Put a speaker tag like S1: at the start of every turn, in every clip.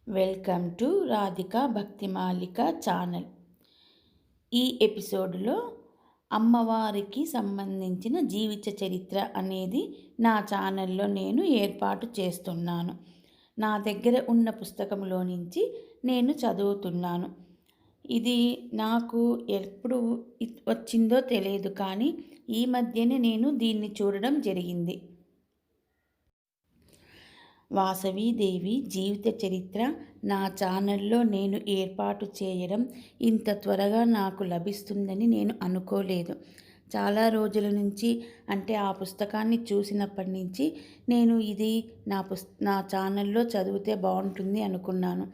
S1: Welcome to Radhika Bhaktimalika channel. ఈ ఎపిసోడ్లో అమ్మవారికి సంబంధించిన జీవిత చరిత్ర అనేది నా ఛానల్లో నేను ఏర్పాటు చేస్తున్నాను. నా దగ్గర ఉన్న పుస్తకంలో నుంచి నేను చదువుతున్నాను. ఇది నాకు ఎప్పుడు వచ్చిందో తెలియదు, కానీ ఈ మధ్యనే నేను దీన్ని చూడడం జరిగింది. వాసవీదేవి జీవిత చరిత్ర నా ఛానల్లో నేను ఏర్పాటు చేయడం ఇంత త్వరగా నాకు లభిస్తుందని నేను అనుకోలేదు. చాలా రోజుల నుంచి, అంటే ఆ పుస్తకాన్ని చూసినప్పటి నుంచి నేను ఇది నా ఛానల్లో చదివితే బాగుంటుంది అనుకున్నాను.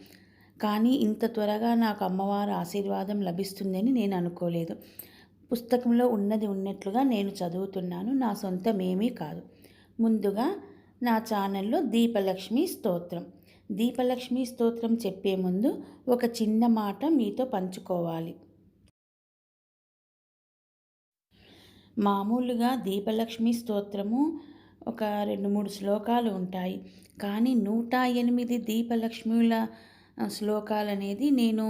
S1: కానీ ఇంత త్వరగా నాకు అమ్మవారి ఆశీర్వాదం లభిస్తుందని నేను అనుకోలేదు. పుస్తకంలో ఉన్నది ఉన్నట్లుగా నేను చదువుతున్నాను. నా సొంతమేమీ కాదు. ముందుగా నా ఛానల్లో దీపలక్ష్మి స్తోత్రం చెప్పే ముందు ఒక చిన్న మాట మీతో పంచుకోవాలి. మామూలుగా దీపలక్ష్మి స్తోత్రము ఒక 2-3 శ్లోకాలు ఉంటాయి, కానీ 108 దీపలక్ష్మిల శ్లోకాలు అనేది నేను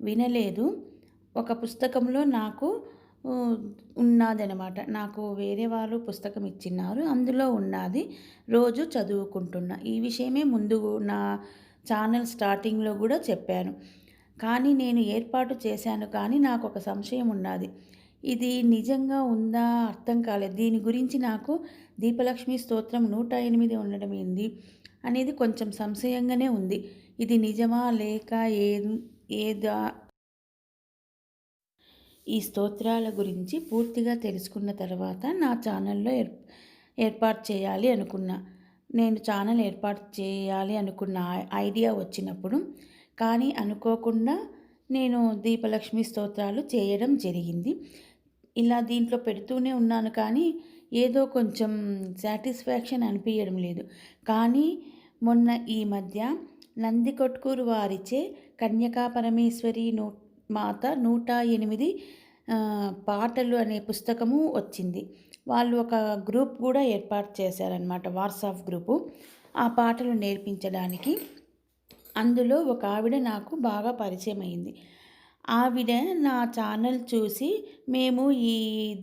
S1: వినలేదు. ఒక పుస్తకంలో నాకు ఉన్నదనమాట. నాకు వేరే వాళ్ళు పుస్తకం ఇచ్చినారు, అందులో ఉన్నది. రోజు చదువుకుంటున్నా. ఈ విషయమే ముందు నా ఛానల్ స్టార్టింగ్లో కూడా చెప్పాను. కానీ నేను ఏర్పాటు చేశాను, కానీ నాకు ఒక సంశయం ఉన్నది. ఇది నిజంగా ఉందా అర్థం కాలేదు. దీని గురించి నాకు దీపలక్ష్మి స్తోత్రం 108 ఉండడం ఏంది అనేది కొంచెం సంశయంగానే ఉంది. ఇది నిజమా లేక ఏదా? ఈ స్తోత్రాల గురించి పూర్తిగా తెలుసుకున్న తర్వాత నా ఛానల్లో ఏర్పాటు చేయాలి అనుకున్నా. నేను ఛానల్ ఏర్పాటు చేయాలి అనుకున్న ఐడియా వచ్చినప్పుడు, కానీ అనుకోకుండా నేను దీపలక్ష్మి స్తోత్రాలు చేయడం జరిగింది. ఇలా దీంట్లో పెడుతూనే ఉన్నాను, కానీ ఏదో కొంచెం సాటిస్ఫాక్షన్ అనిపించడం లేదు. కానీ మొన్న ఈ మధ్య నందికొట్కూరు వారిచే కన్యకా పరమేశ్వరి మాత 108 పాటలు అనే పుస్తకము వచ్చింది. వాళ్ళు ఒక గ్రూప్ కూడా ఏర్పాటు చేశారనమాట, వాట్సాప్ గ్రూపు, ఆ పాటలు నేర్పించడానికి. అందులో ఒక ఆవిడ నాకు బాగా పరిచయం అయింది. ఆవిడ నా ఛానల్ చూసి, మేము ఈ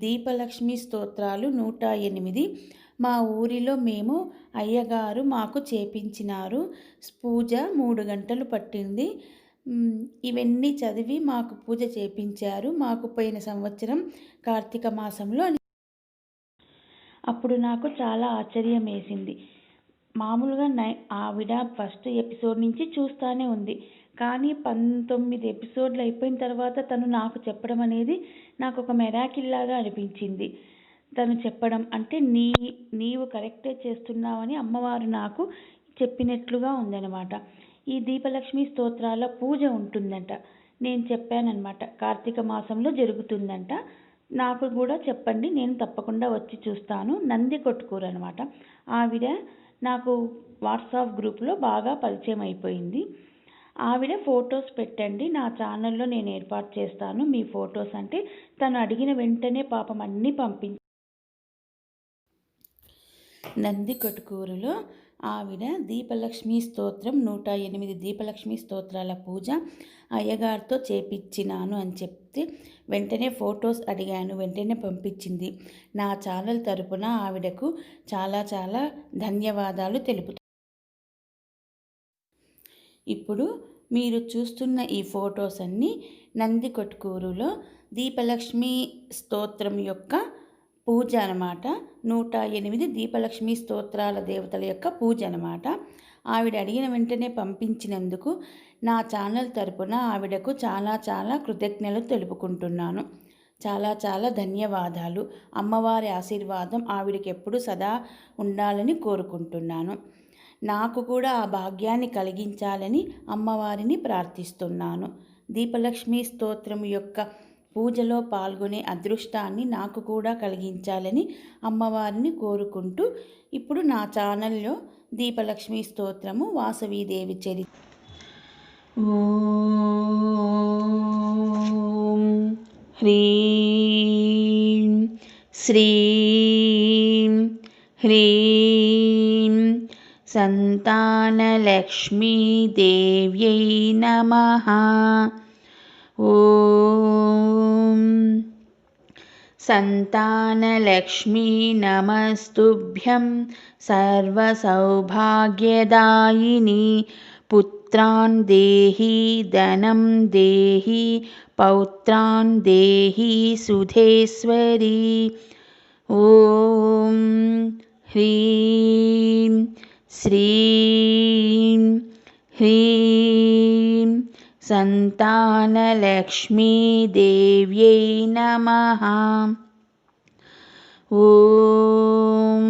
S1: దీపలక్ష్మి స్తోత్రాలు 108 మా ఊరిలో మేము అయ్యగారు మాకు చేపించినారు, పూజ 3 గంటలు పట్టింది, ఇవన్నీ చదివి మాకు పూజ చేపించారు మాకు పోయిన సంవత్సరం కార్తీక మాసంలో అని. అప్పుడు నాకు చాలా ఆశ్చర్యం వేసింది. మామూలుగా ఆవిడ ఫస్ట్ ఎపిసోడ్ నుంచి చూస్తూనే ఉంది, కానీ 19 ఎపిసోడ్లు అయిపోయిన తర్వాత తను నాకు చెప్పడం అనేది నాకు ఒక మెరాకిల్ లాగా అనిపించింది. తను చెప్పడం అంటే నీవు కరెక్టే చేస్తున్నావని అమ్మవారు నాకు చెప్పినట్లుగా ఉందన్నమాట. ఈ దీపలక్ష్మి స్తోత్రాల పూజ ఉంటుందంట. నేను చెప్పానన్నమాట, కార్తీక మాసంలో జరుగుతుందంట, నాకు కూడా చెప్పండి, నేను తప్పకుండా వచ్చి చూస్తాను. నందికొట్కూరు అనమాట ఆవిడ. నాకు వాట్సాప్ గ్రూప్లో బాగా పరిచయం అయిపోయింది. ఆవిడ ఫొటోస్ పెట్టండి, నా ఛానల్లో నేను ఏర్పాటు చేస్తాను మీ ఫొటోస్ అంటే, తను అడిగిన వెంటనే పాపం అన్నీ పంపించి నందికొట్కూరులో ఆవిడ దీపలక్ష్మి స్తోత్రం 108 దీపలక్ష్మి స్తోత్రాల పూజ అయ్యగారితో చేపించినాను అని చెప్తే వెంటనే ఫొటోస్ అడిగాను, వెంటనే పంపించింది. నా ఛానల్ తరపున ఆవిడకు చాలా చాలా ధన్యవాదాలు తెలుపుతాను. ఇప్పుడు మీరు చూస్తున్న ఈ ఫొటోస్ అన్నీ నందికొట్కూరులో దీపలక్ష్మి స్తోత్రం యొక్క పూజ అనమాట. 108 దీపలక్ష్మి స్తోత్రాల దేవతల యొక్క పూజ అనమాట. ఆవిడ అడిగిన వెంటనే పంపించినందుకు నా ఛానల్ తరపున ఆవిడకు చాలా చాలా కృతజ్ఞతలు తెలుపుకుంటున్నాను. చాలా చాలా ధన్యవాదాలు. అమ్మవారి ఆశీర్వాదం ఆవిడకి ఎప్పుడు సదా ఉండాలని కోరుకుంటున్నాను. నాకు కూడా ఆ భాగ్యాన్ని కలిగించాలని అమ్మవారిని ప్రార్థిస్తున్నాను. దీపలక్ష్మి స్తోత్రం యొక్క పూజలో పాల్గొనే అదృష్టాన్ని నాకు కూడా కలిగించాలని అమ్మవారిని కోరుకుంటూ, ఇప్పుడు నా ఛానల్లో దీపలక్ష్మి స్తోత్రము వాసవీదేవి చరిత్ర. ఓం హ్రీం శ్రీం హ్రీం సంతానలక్ష్మీదేవ్యై నమః. ఓం సంతానలక్ష్మీ నమస్తుభ్యం సర్వసౌభాగ్యదాయిని. పుత్రాన్ దేహి ధనం దేహి పౌత్రాన్ దేహి సుధేశ్వరి. ఓం హ్రీం శ్రీం హ్రీం సంతానలక్ష్మీదేవ్యై నమః. ఓం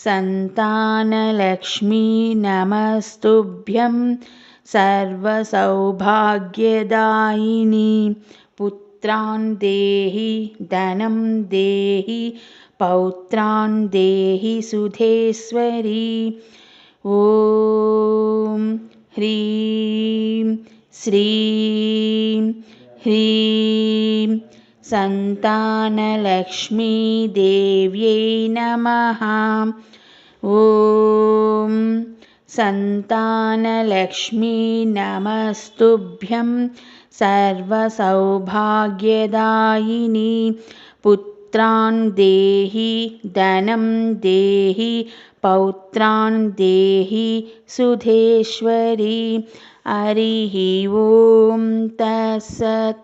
S1: సంతానలక్ష్మీ నమస్తుభ్యం సర్వసౌభాగ్యదాయిని. పుత్రాన్ దేహి ధనం దేహి పౌత్రాన్ దేహి సుధేశ్వరి. ఓం హ్రీం శ్రీం హ్రీం సంతానలక్ష్మీదేవ్యై నమః. ఓం సంతానలక్ష్మీ నమస్తుభ్యం సర్వసౌభాగ్యదాయిని. పుత్రాన్ దేహి ధనం దేహి పౌత్రాన్ దేహి సుధేశ్వరి. హరిః ఓం తత్సత్.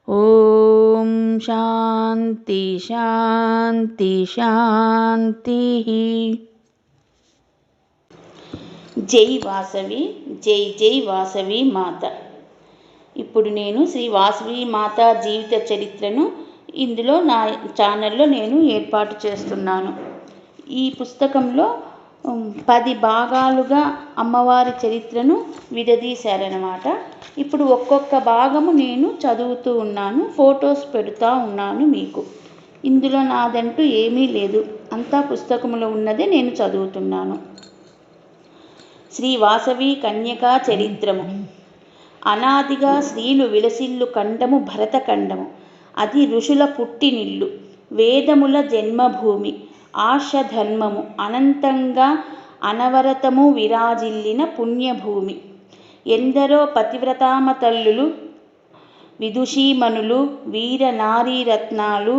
S1: ఓం శాంతి శాంతి శాంతి. జై వాసవి, జై జై వాసవి మాత. ఇప్పుడు నేను శ్రీ వాసవి మాత జీవిత చరిత్రను ఇందులో నా ఛానల్లో నేను ఏర్పాటు చేస్తున్నాను. ఈ పుస్తకంలో 10 భాగాలుగా అమ్మవారి చరిత్రను విడదీశారనమాట. ఇప్పుడు ఒక్కొక్క భాగము నేను చదువుతూ ఉన్నాను, ఫొటోస్ పెడుతూ ఉన్నాను మీకు. ఇందులో నాదంటూ ఏమీ లేదు, అంతా పుస్తకంలో ఉన్నదే నేను చదువుతున్నాను. శ్రీ వాసవి కన్యకా చరిత్రము. అనాదిగా స్త్రీలు విలసిల్లు ఖండము భరతఖండము. అది ఋషుల పుట్టినిల్లు, వేదముల జన్మభూమి, ఆర్షధర్మము అనంతంగా అనవరతము విరాజిల్లిన పుణ్యభూమి. ఎందరో పతివ్రతామ తల్లులు, విదుషీమణులు, వీరనారీరత్నాలు,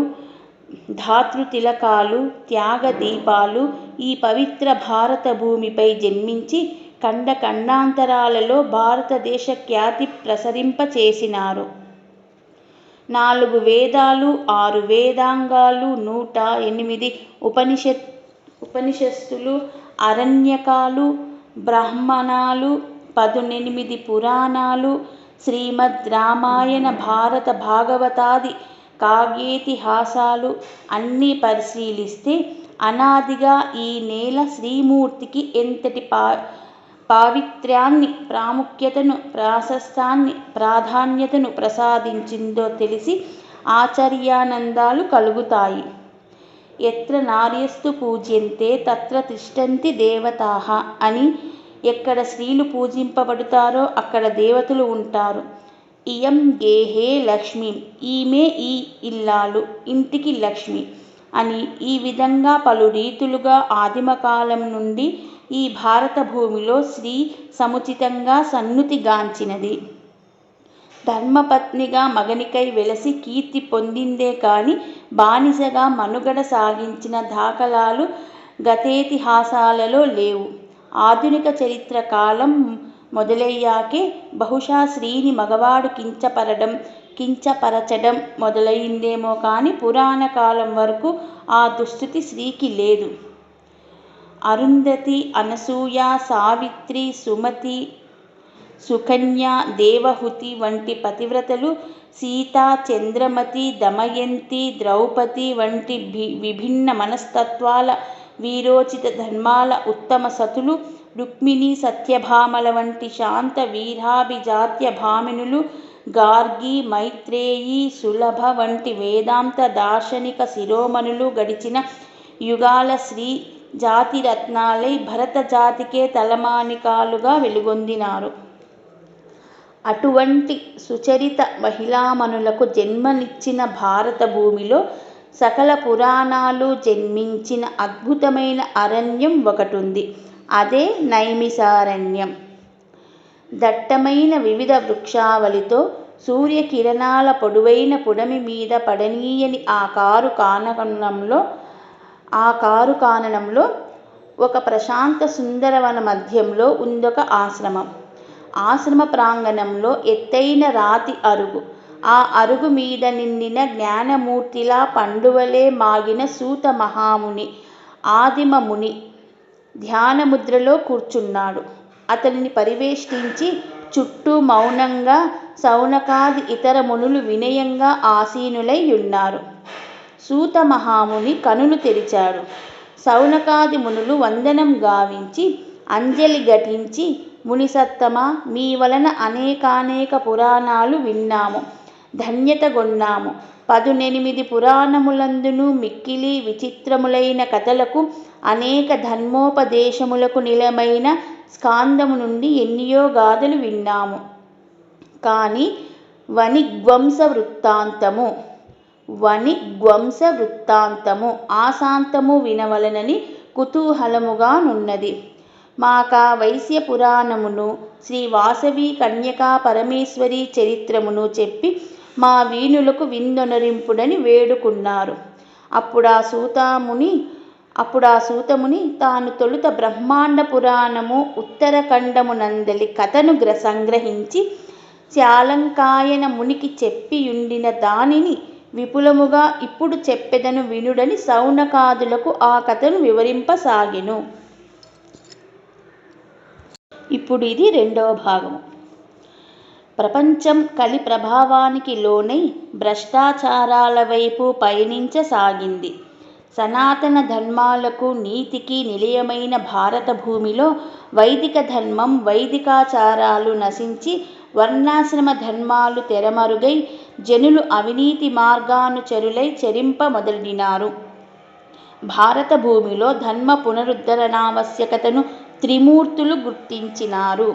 S1: ధాతృతిలకాలు, త్యాగదీపాలు ఈ పవిత్ర భారత భూమిపై జన్మించి ఖండ ఖండాంతరాలలో భారతదేశ ఖ్యాతి ప్రసరింపచేసినారు. 4 వేదాలు, 6 వేదాంగాలు, 108 ఉపనిషత్తులు, అరణ్యకాలు, బ్రాహ్మణాలు, 18 పురాణాలు, శ్రీమద్ రామాయణ భారత భాగవతాది కావ్యేతిహాసాలు అన్నీ పరిశీలిస్తే అనాదిగా ఈ నేల శ్రీమూర్తికి ఎంతటి పావిత్ర్యాన్ని, ప్రాముఖ్యతను, ప్రాశస్తాన్ని, ప్రాధాన్యతను ప్రసాదించిందో తెలిసి ఆశ్చర్యానందాలు కలుగుతాయి. ఎత్ర నార్యస్తు పూజ్యంతే తత్ర తిష్టంతి దేవతాః అని. ఎక్కడ స్త్రీలు పూజింపబడతారో అక్కడ దేవతలు ఉంటారు. ఇయం గేహే లక్ష్మి, ఈమె ఈ ఇల్లాలు, ఇంటికి లక్ష్మి అని. ఈ విధంగా పలు రీతులుగా ఆదిమకాలం నుండి ఈ భారత భూమిలో స్త్రీ సముచితంగా సన్నుతిగాంచినది. ధర్మపత్నిగా మగనికై వెలసి కీర్తి పొందిందే కాని బానిసగా మనుగడ సాగించిన దాఖలాలు గతేతిహాసాలలో లేవు. ఆధునిక చరిత్ర కాలం మొదలయ్యాకే బహుశా స్త్రీని మగవాడు కించపరచడం మొదలైందేమో కానీ పురాణ కాలం వరకు ఆ దుస్థితి స్త్రీకి లేదు. అరుంధతి, అనసూయ, సావిత్రి, సుమతి, సుకన్య, దేవహూతి వంటి పతివ్రతలు, సీత, చంద్రమతి, దమయంతి, ద్రౌపది వంటి విభిన్న మనస్తత్వాల, వీరోచిత ధర్మాల ఉత్తమ సతులు, రుక్మిణి, సత్యభామల వంటి శాంత వీరాభిజాత్య భామినులు, గార్గి, మైత్రేయి, సులభ వంటి వేదాంత దార్శనిక శిరోమణులు గడిచిన యుగాల స్త్రీ జాతిరత్నాలై భరత జాతికే తలమానికాలుగా వెలుగొందినారు. అటువంటి సుచరిత మహిళామణులకు జన్మనిచ్చిన భారత భూమిలో సకల పురాణాలు జన్మించిన అద్భుతమైన అరణ్యం ఒకటుంది. అదే నైమిసారణ్యం. దట్టమైన వివిధ వృక్షావళితో సూర్యకిరణాల పొడవైన పుడమి మీద పడనీయని ఆ కారు కాననంలో ఒక ప్రశాంత సుందరవన మధ్యంలో ఉందొక ఆశ్రమం. ఆశ్రమ ప్రాంగణంలో ఎత్తైన రాతి అరుగు. ఆ అరుగు మీద నిండిన జ్ఞానమూర్తిలా పండువలే మాగిన సూత మహాముని, ఆదిమ ముని ధ్యానముద్రలో కూర్చున్నాడు. అతనిని పరివేష్టించి చుట్టూ మౌనంగా శౌనకాది ఇతర మునులు వినయంగా ఆసీనులై ఉన్నారు. సూత మహాముని కనులు తెరిచాడు. శౌనకాది మునులు వందనం గావించి అంజలి ఘటించి, మునిసత్తమా, మీ వలన అనేకానేక పురాణాలు విన్నాము, ధన్యత గొన్నాము. 18 పురాణములందును మిక్కిలి విచిత్రములైన కథలకు, అనేక ధర్మోపదేశములకు నిలమైన స్కాందము నుండి ఎన్నియో గాథలు విన్నాము. కాని వణిగ్వంశ వృత్తాంతము ఆసాంతము వినవలనని కుతూహలముగానున్నది. మాకా వైశ్య పురాణమును, శ్రీ వాసవి కన్యకా పరమేశ్వరీ చరిత్రమును చెప్పి మా వీణులకు విందొనరింపుడని వేడుకున్నారు. అప్పుడా సూతముని తాను తొలుత బ్రహ్మాండ పురాణము ఉత్తరఖండమునందలి కథను సంగ్రహించి శాలంకాయన మునికి చెప్పియుండిన దానిని విపులముగా ఇప్పుడు చెప్పెదను వినుడని శౌనకాదులకు ఆ కథను వివరింపసాగెను. ఇప్పుడు ఇది 2వ భాగము. ప్రపంచం కలి ప్రభావానికి లోనై భ్రష్టాచారాల వైపు పయనించసాగింది. సనాతన ధర్మాలకు, నీతికి నిలయమైన భారత భూమిలో వైదిక ధర్మం, వైదికాచారాలు నశించి వర్ణాశ్రమ ధర్మాలు తెరమరుగై జనులు అవినీతి మార్గానుచరులై చరింప మొదలినారు. భారత భూమిలో ధర్మ పునరుద్ధరణావశ్యకతను త్రిమూర్తులు గుర్తించినారు.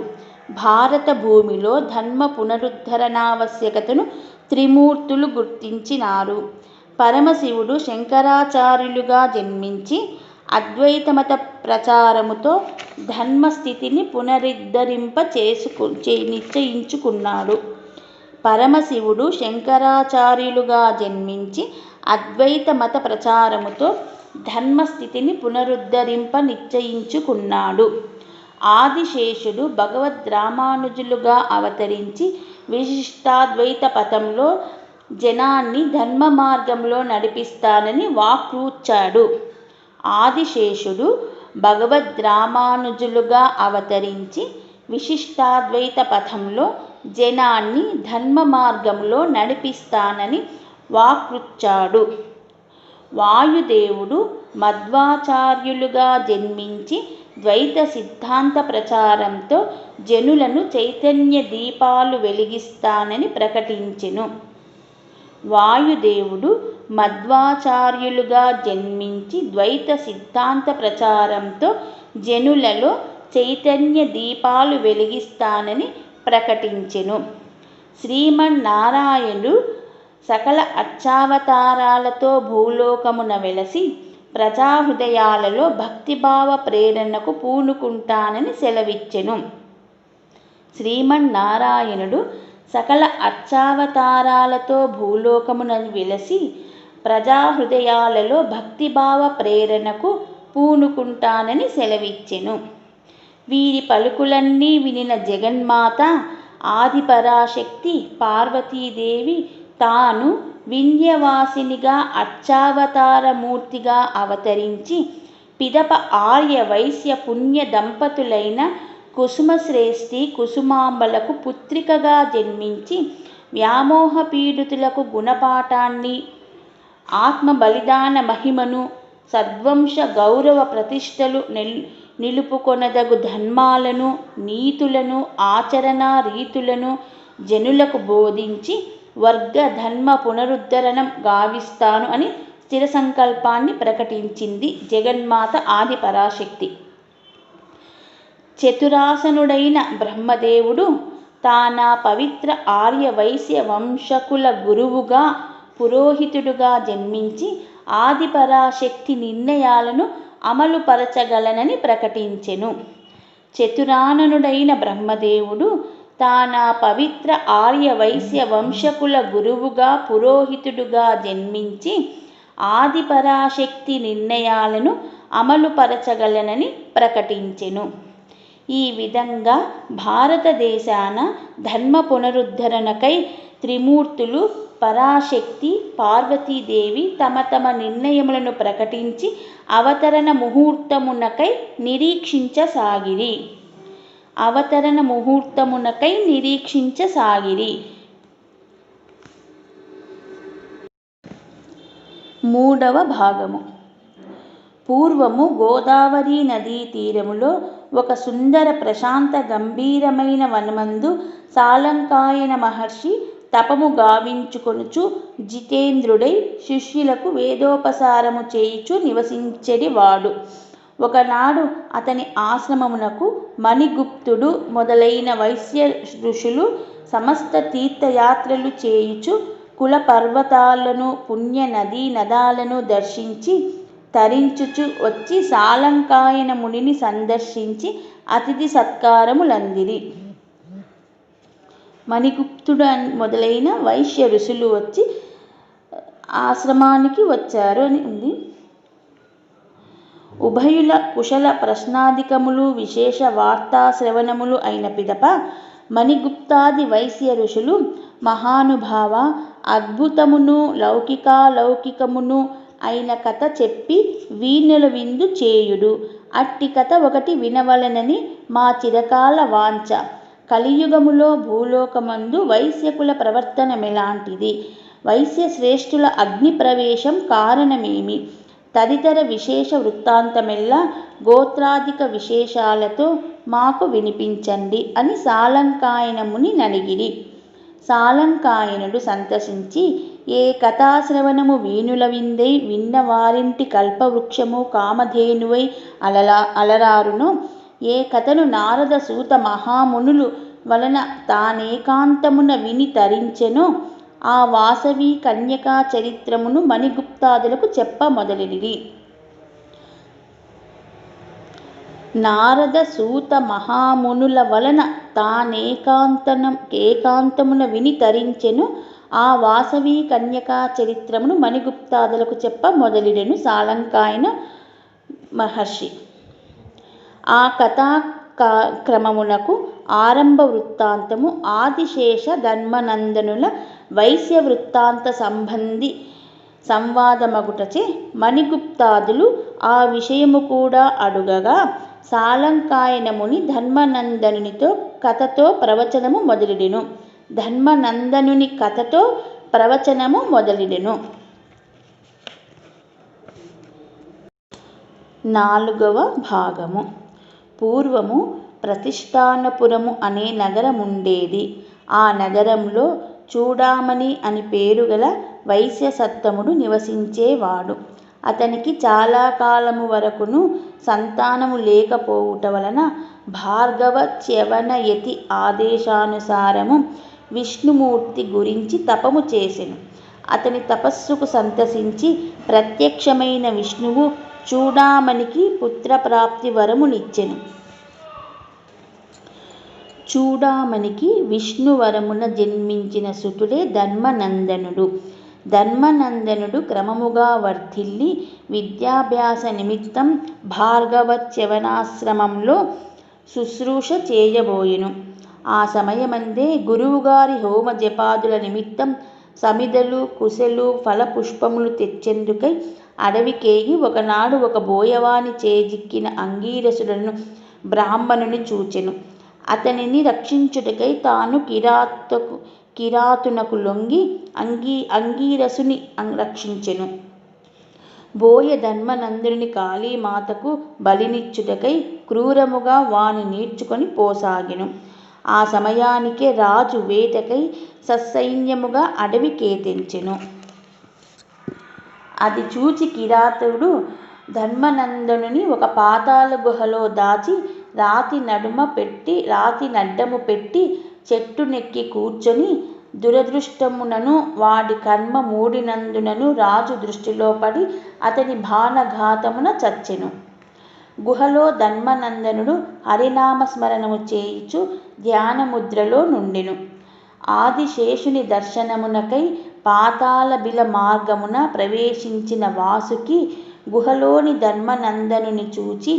S1: పరమశివుడు శంకరాచార్యులుగా జన్మించి అద్వైతమత ప్రచారముతో ధర్మస్థితిని పునరుద్ధరింప నిశ్చయించుకున్నాడు. పరమశివుడు శంకరాచార్యులుగా జన్మించి అద్వైత మత ప్రచారముతో ధర్మస్థితిని పునరుద్ధరింప నిశ్చయించుకున్నాడు. ఆదిశేషుడు భగవద్రామానుజులుగా అవతరించి విశిష్టాద్వైత పథంలో జనాన్ని ధర్మ మార్గంలో నడిపిస్తానని వాక్రుచ్చాడు. ఆదిశేషుడు భగవద్రామానుజులుగా అవతరించి విశిష్టాద్వైత పథంలో జనాన్ని ధర్మ మార్గంలో నడిపిస్తానని వాక్రుచ్చాడు. వాయుదేవుడు మధ్వాచార్యులుగా జన్మించి ద్వైత సిద్ధాంత ప్రచారంతో జనులను చైతన్య దీపాలు వెలిగిస్తానని ప్రకటించెను. వాయుదేవుడు మధ్వాచార్యులుగా జన్మించి ద్వైత సిద్ధాంత ప్రచారంతో జనులలో చైతన్య దీపాలు వెలిగిస్తానని ప్రకటించెను. శ్రీమన్నారాయణుడు సకల అర్చావతారాలతో భూలోకమున వెలసి ప్రజాహృదయాలలో భక్తిభావ ప్రేరణకు పూనుకుంటానని సెలవిచ్చెను. శ్రీమన్నారాయణుడు సకల అర్చావతారాలతో భూలోకమున వెలసి ప్రజాహృదయాలలో భక్తిభావ ప్రేరణకు పూనుకుంటానని సెలవిచ్చెను. వీరి పలుకులన్నీ వినిన జగన్మాత ఆదిపరాశక్తి పార్వతీదేవి తాను వింధ్యవాసినిగా అర్చావతారమూర్తిగా అవతరించి పిదప ఆర్య వైశ్య పుణ్య దంపతులైన కుసుమశ్రేష్ఠి కుసుమాంబలకు పుత్రికగా జన్మించి వ్యామోహ పీడితులకు గుణపాఠాన్ని, ఆత్మ బలిదాన మహిమను, సద్వంశ గౌరవ ప్రతిష్టలు నిలుపుకొనదగు ధర్మాలను, నీతులను, ఆచరణా రీతులను జనులకు బోధించి వర్గ ధర్మ పునరుద్ధరణం గావిస్తాను అని స్థిర సంకల్పాన్ని ప్రకటించింది జగన్మాత ఆదిపరాశక్తి. చతురాసనుడైన బ్రహ్మదేవుడు తానా పవిత్ర ఆర్య వైశ్య వంశకుల గురువుగా, పురోహితుడుగా జన్మించి ఆదిపరాశక్తి నిర్ణయాలను అమలుపరచగలనని ప్రకటించెను. చతురాననుడైన బ్రహ్మదేవుడు తానా పవిత్ర ఆర్య వైశ్య వంశకుల గురువుగా పురోహితుడుగా జన్మించి ఆదిపరాశక్తి నిర్ణయాలను అమలుపరచగలనని ప్రకటించెను. ఈ విధంగా భారతదేశాన ధర్మ పునరుద్ధరణకై త్రిమూర్తులు పరాశక్తి, పార్వతీదేవి తమ తమ నిర్ణయములను ప్రకటించి అవతరణ ముహూర్తమునకై నిరీక్షించసాగిరి. మూడవ భాగము. పూర్వము గోదావరి నదీ తీరములో ఒక సుందర ప్రశాంత గంభీరమైన వనమందు సాలంకాయన మహర్షి తపము గావించుకొనుచు జితేంద్రుడై శిష్యులకు వేదోపసారము చేయుచు నివసించెడివాడు. ఒకనాడు అతని ఆశ్రమమునకు మణిగుప్తుడు మొదలైన వైశ్య ఋషులు సమస్త తీర్థయాత్రలు చేయుచు కుల పర్వతాలను పుణ్య నదీ నదాలను దర్శించి తరించుచు వచ్చి సాలంకాయన మునిని సందర్శించి అతిథి సత్కారములందిరి. మణిగుప్తుడు మొదలైన వైశ్య ఋషులు వచ్చి ఆశ్రమానికి వచ్చారు అని ఉంది. ఉభయుల కుశల ప్రశ్నాధికములు విశేష వార్తా శ్రవణములు అయిన పిదప మణిగుప్తాది వైశ్య ఋషులు మహానుభావ, అద్భుతమును లౌకికాలౌకికమును అయిన కథ చెప్పి వీణుల విందు చేయుడు. అట్టి కథ ఒకటి వినవలనని మా చిరకాల వాంఛ. కలియుగములో భూలోకమందు వైశ్యకుల ప్రవర్తనమెలాంటిది? వైశ్య శ్రేష్ఠుల అగ్ని ప్రవేశం కారణమేమి? తదితర విశేష వృత్తాంతమెల్లా గోత్రాధిక విశేషాలతో మాకు వినిపించండి అని సాలంకాయన ముని నడిగిరి. సాలంకాయనుడు సంతసించి ఏ కథాశ్రవణము వీణుల విందై విన్నవారింటి కల్పవృక్షము కామధేనువై అలరారునో, ఏ కథను నారద సూత మహామునులు వలన తానేకాంతమున విని తరించెనో ఆ వాసవి కన్యకా చరిత్రమును మణిగుప్తాదులకు చెప్ప మొదలెడిరి. నారద సూత మహామునుల వలన తానేకాంతమున విని తరించెను ఆ వాసవి కన్యకా చరిత్రమును మణిగుప్తాదులకు చెప్ప మొదలెడెను సాలంకాయన మహర్షి. ఆ కథాక్రమమునకు ఆరంభ వృత్తాంతము ఆదిశేష ధర్మనందనుల వైశ్య వృత్తాంత సంబంధి సంవాదమగుటచే మణిగుప్తాదులు ఆ విషయము కూడా అడుగగా సాలంకాయన ముని ధర్మనందనునితో కథతో ప్రవచనము మొదలెడెను. ధర్మనందనుని కథతో ప్రవచనము మొదలెడెను. నాలుగవ భాగము. పూర్వము ప్రతిష్టానపురము అనే నగరముండేది. ఆ నగరంలో చూడామణి అని పేరుగల వైశ్య సత్తముడు నివసించేవాడు. అతనికి చాలా కాలము వరకును సంతానము లేకపోవుట వలన భార్గవ చ్యవనయతి ఆదేశానుసారము విష్ణుమూర్తి గురించి తపము చేసెను. అతని తపస్సుకు సంతసించి ప్రత్యక్షమైన విష్ణువు చూడామణికి పుత్రప్రాప్తి వరమునిచ్చెను. చూడామణికి విష్ణువరమున జన్మించిన సుతుడే ధర్మనందనుడు. ధర్మనందనుడు క్రమముగా వర్ధిల్లి విద్యాభ్యాస నిమిత్తం భార్గవ చ్యవనాశ్రమంలో శుశ్రూష చేయబోయెను. ఆ సమయమందే గురువుగారి హోమ జపాదుల నిమిత్తం సమిధలు కుశలు ఫలపుష్పములు తెచ్చెందుకై అడవికేగి ఒకనాడు ఒక బోయవాని చేజిక్కిన అంగీరసుడను బ్రాహ్మణుని చూచెను. అతనిని రక్షించుటకై తాను కిరాతునకు లొంగి అంగీరసుని రక్షించెను. బోయ ధర్మనందుని కాళీమాతకు బలినిచ్చుటకై క్రూరముగా వాని నీడ్చుకొని పోసాగెను. ఆ సమయానికే రాజు వేటకై ససైన్యముగా అడవికేతెంచెను. అది చూచి కిరాతుడు ధర్మనందనుని ఒక పాతాళ గుహలో దాచి రాతి నడ్డము పెట్టి చెట్టునెక్కి కూర్చొని దురదృష్టమునను వాడి కర్మ మూడినందునను రాజు దృష్టిలో పడి అతని బాణఘాతమున చచ్చెను. గుహలో ధన్మనందనుడు హరినామస్మరణము చేయుచు ధ్యానముద్రలో నుండెను. ఆదిశేషుని దర్శనమునకై పాతాళ బిల మార్గమున ప్రవేశించిన వాసుకి గుహలోని ధన్మనందనుని చూచి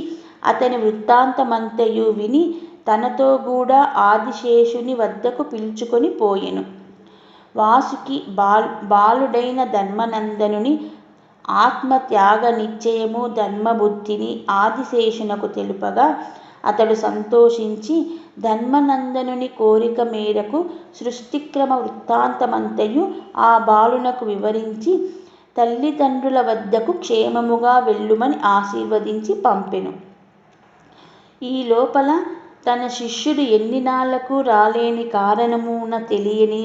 S1: అతని వృత్తాంతమంతయు విని తనతో కూడా ఆదిశేషుని వద్దకు పిలుచుకొని పోయెను. వాసుకి బాలుడైన ధన్మనందనుని ఆత్మత్యాగ నిశ్చయము ధర్మబుద్ధిని ఆదిశేషునకు తెలుపగా అతడు సంతోషించి ధన్మనందనుని కోరిక మేరకు సృష్టిక్రమ వృత్తాంతమంతయు ఆ బాలునకు వివరించి తల్లిదండ్రుల వద్దకు క్షేమముగా వెళ్ళుమని ఆశీర్వదించి పంపెను. ఈ లోపల తన శిష్యుడు ఎన్నినాళ్లకు రాలేని కారణమున తెలియని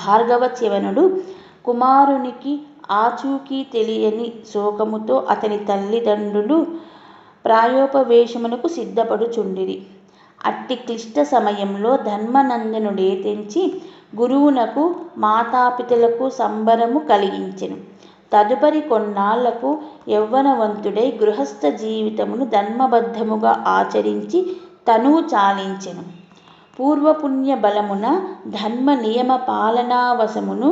S1: భార్గవచ్యవనుడు కుమారునికి ఆచూకీ తెలియని శోకముతో అతని తల్లిదండ్రులు ప్రాయోపవేశమునకు సిద్ధపడుచుండిరి. అట్టి క్లిష్ట సమయంలో ధన్మనందనుడేతించి గురువునకు మాతాపితలకు సంబరము కలిగించెను. తదుపరి కొన్నాళ్లకు యౌవనవంతుడై గృహస్థ జీవితమును ధర్మబద్ధముగా ఆచరించి తనువు చాలించెను. పూర్వపుణ్య బలమున ధర్మ నియమ పాలనావశమును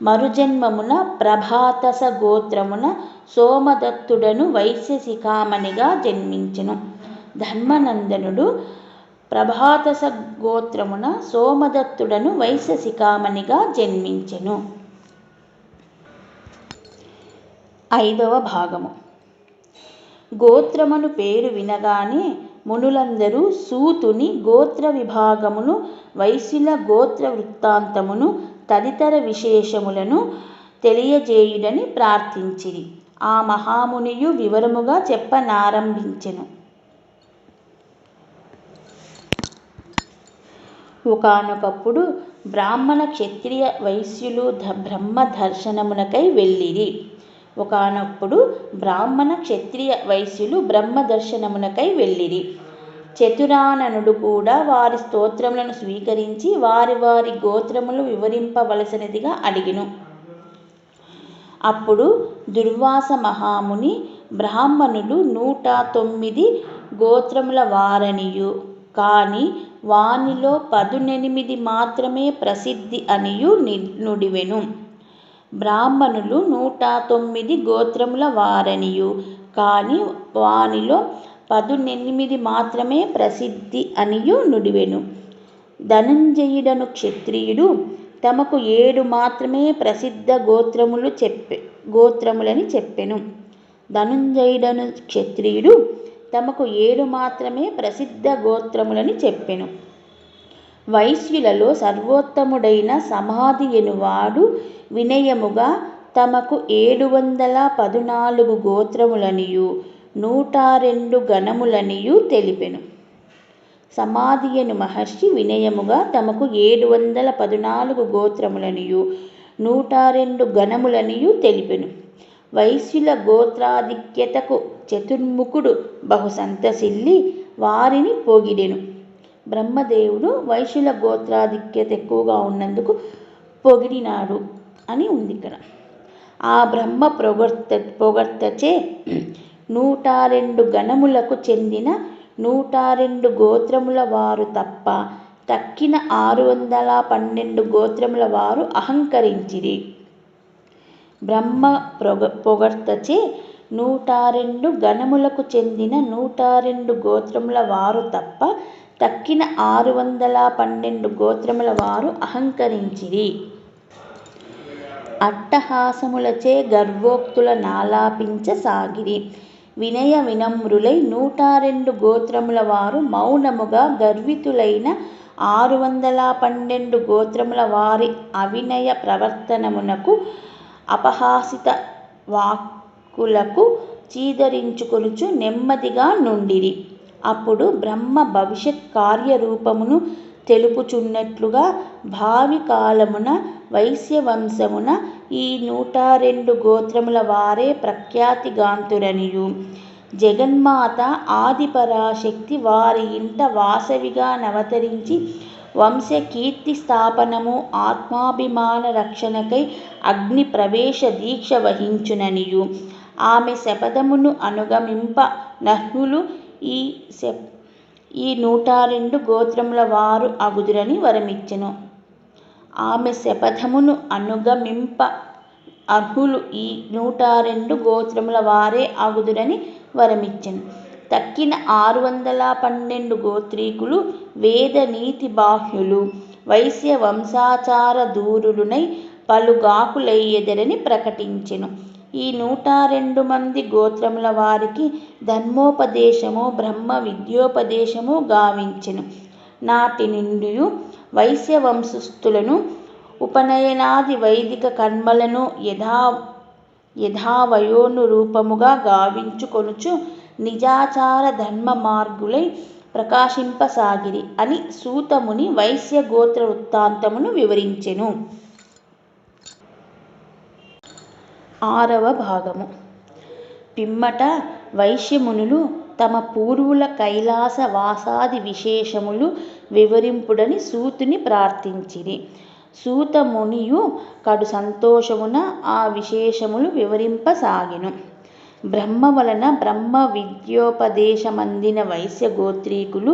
S1: మరుజన్మమున ప్రభాతస గోత్రమున సోమదత్తుడను వైశ్య శిఖామణిగా జన్మించెను. ధర్మనందనుడు ప్రభాతస గోత్రమున సోమదత్తుడను వైశ్య శిఖామణిగా జన్మించెను. 5వ భాగము. గోత్రమను పేరు వినగానే మునులందరూ సూతుని గోత్ర విభాగమును, వైశ్యుల గోత్ర వృత్తాంతమును, తదితర విశేషములను తెలియజేయుడని ప్రార్థించిరి. ఆ మహామునియు వివరముగా చెప్పనారంభించెను. ఒకానొకప్పుడు బ్రాహ్మణ క్షత్రియ వైశ్యులు బ్రహ్మ దర్శనమునకై వెళ్ళిరి. చతురాననుడు కూడా వారి స్తోత్రములను స్వీకరించి వారి వారి గోత్రములు వివరింపవలసినదిగా అడిగెను. అప్పుడు దుర్వాస మహాముని బ్రాహ్మణులు 109 గోత్రముల వారనియు కాని వానిలో 18 మాత్రమే ప్రసిద్ధి అనియు నుడివెను. బ్రాహ్మణులు 109 గోత్రముల వారనియు కాని వానిలో 18 మాత్రమే ప్రసిద్ధి అనియు నుడివెను. ధనంజయుడను క్షత్రియుడు తమకు 7 మాత్రమే ప్రసిద్ధ గోత్రములని చెప్పెను. ధనంజయుడను క్షత్రియుడు తమకు 7 మాత్రమే ప్రసిద్ధ గోత్రములని చెప్పెను. వైశ్యులలో సర్వోత్తముడైన సమాధి ఎనువాడు వినయముగా తమకు 714 గోత్రములనియు 102 గణములనియు తెలిపెను. సమాధియను మహర్షి వినయముగా తమకు 714 గోత్రములనియు 102 గణములనియు తెలిపెను. వైశ్యుల గోత్రాధిక్యతకు చతుర్ముఖుడు బహు సంతసిల్లి వారిని పొగిడెను. బ్రహ్మదేవుడు వైశ్యుల గోత్రాధిక్యత ఎక్కువగా ఉన్నందుకు పొగిడినాడు అని ఉంది ఇక్కడ. ఆ బ్రహ్మ పొగడ్తచే 102 గణములకు చెందిన 102 గోత్రముల వారు తప్ప తక్కిన 612 గోత్రముల వారు అహంకరించిరి. బ్రహ్మ పొగడ్తచే 102 గణములకు చెందిన 102 గోత్రముల వారు తప్ప తక్కిన 612 గోత్రముల వారు అహంకరించిరి. అట్టహాసములచే గర్వోక్తుల నాలాపించసాగిరి. వినయ వినమ్రులై 102 గోత్రముల వారు మౌనముగా గర్వితులైన 612 గోత్రముల వారి అవినయ ప్రవర్తనమునకు అపహాసిత వాక్కులకు చీదరించుకొనుచు నెమ్మదిగా నుండిరి. అప్పుడు బ్రహ్మ భవిష్యత్ కార్యరూపమును తెలుపుచున్నట్లుగా భావి కాలమున వైశ్యవంశమున ఈ 102 గోత్రముల వారే ప్రఖ్యాతిగాంతురనియు జగన్మాత ఆదిపరాశక్తి వారి ఇంట వాసవిగా నవతరించి వంశ కీర్తి స్థాపనము ఆత్మాభిమాన రక్షణకై అగ్ని ప్రవేశ దీక్ష వహించుననియు ఆమె శపథమును అనుగమింప నహులు ఈ 102 గోత్రముల వారు అగుదురని వరమిచ్చెను. ఆమె శపథమును అనుగమింప అర్హులు ఈ 102 గోత్రముల వారే అగుదురని వరమిచ్చెను. తక్కిన 612 గోత్రీకులు వేద నీతి బాహ్యులు, వైశ్య వంశాచార దూరులునై పలుగాకులయ్యెదరని ప్రకటించెను. ఈ 102 మంది గోత్రముల వారికి ధర్మోపదేశము, బ్రహ్మ విద్యోపదేశము గావించెను. నాటి నుండియు వైశ్య వంశస్థులను ఉపనయనాది వైదిక కర్మలను యథావయోనురూపముగా గావించుకొనుచు నిజాచార ధర్మ మార్గులై ప్రకాశింపసాగిరి అని సూతముని వైశ్య గోత్ర వృత్తాంతమును వివరించెను. 6వ భాగము. పిమ్మట వైశ్యమునులు తమ పూర్వుల కైలాస వాసాది విశేషములు వివరింపుడని సూతుని ప్రార్థించిరి. సూతమునియు కడు సంతోషమున ఆ విశేషములు వివరింపసాగెను. బ్రహ్మ వలన బ్రహ్మ విద్యోపదేశమందిన వైశ్య గోత్రీకులు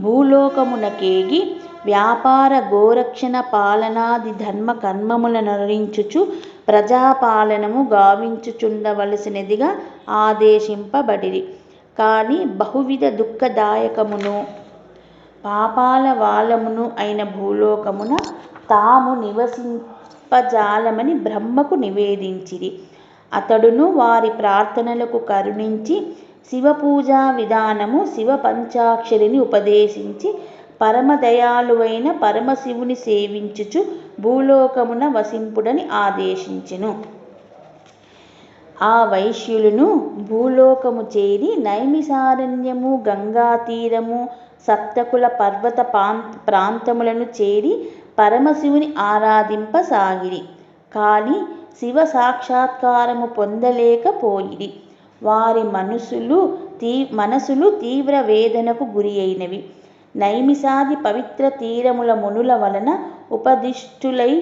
S1: భూలోకమునకేగి వ్యాపార గోరక్షణ పాలనాది ధర్మ కర్మములనరించుచు ప్రజాపాలనము గావించుచుండవలసినదిగా ఆదేశింపబడిరి. కాని బహువిధ దుఃఖదాయకమును పాపాల వాలమును అయిన భూలోకమున తాము నివసింపజాలమని బ్రహ్మకు నివేదించిరి. అతడును వారి ప్రార్థనలకు కరుణించి శివపూజా విధానము, శివ పంచాక్షరిని ఉపదేశించి పరమదయాళువైన పరమశివుని సేవించుచు భూలోకమున వసింపుడని ఆదేశించెను. ఆ వైశ్యులను భూలోకము చేరి నైమిసారణ్యము, గంగాతీరము, సప్తకుల పర్వత ప్రాంతములను చేరి పరమశివుని ఆరాధింపసాగిరి. కాని శివ సాక్షాత్కారము పొందలేకపోయిరి. వారి మనసులు తీవ్ర వేదనకు గురి అయినవి. నైమిసాది పవిత్ర తీరముల మునుల వలన ఉపదిష్టులై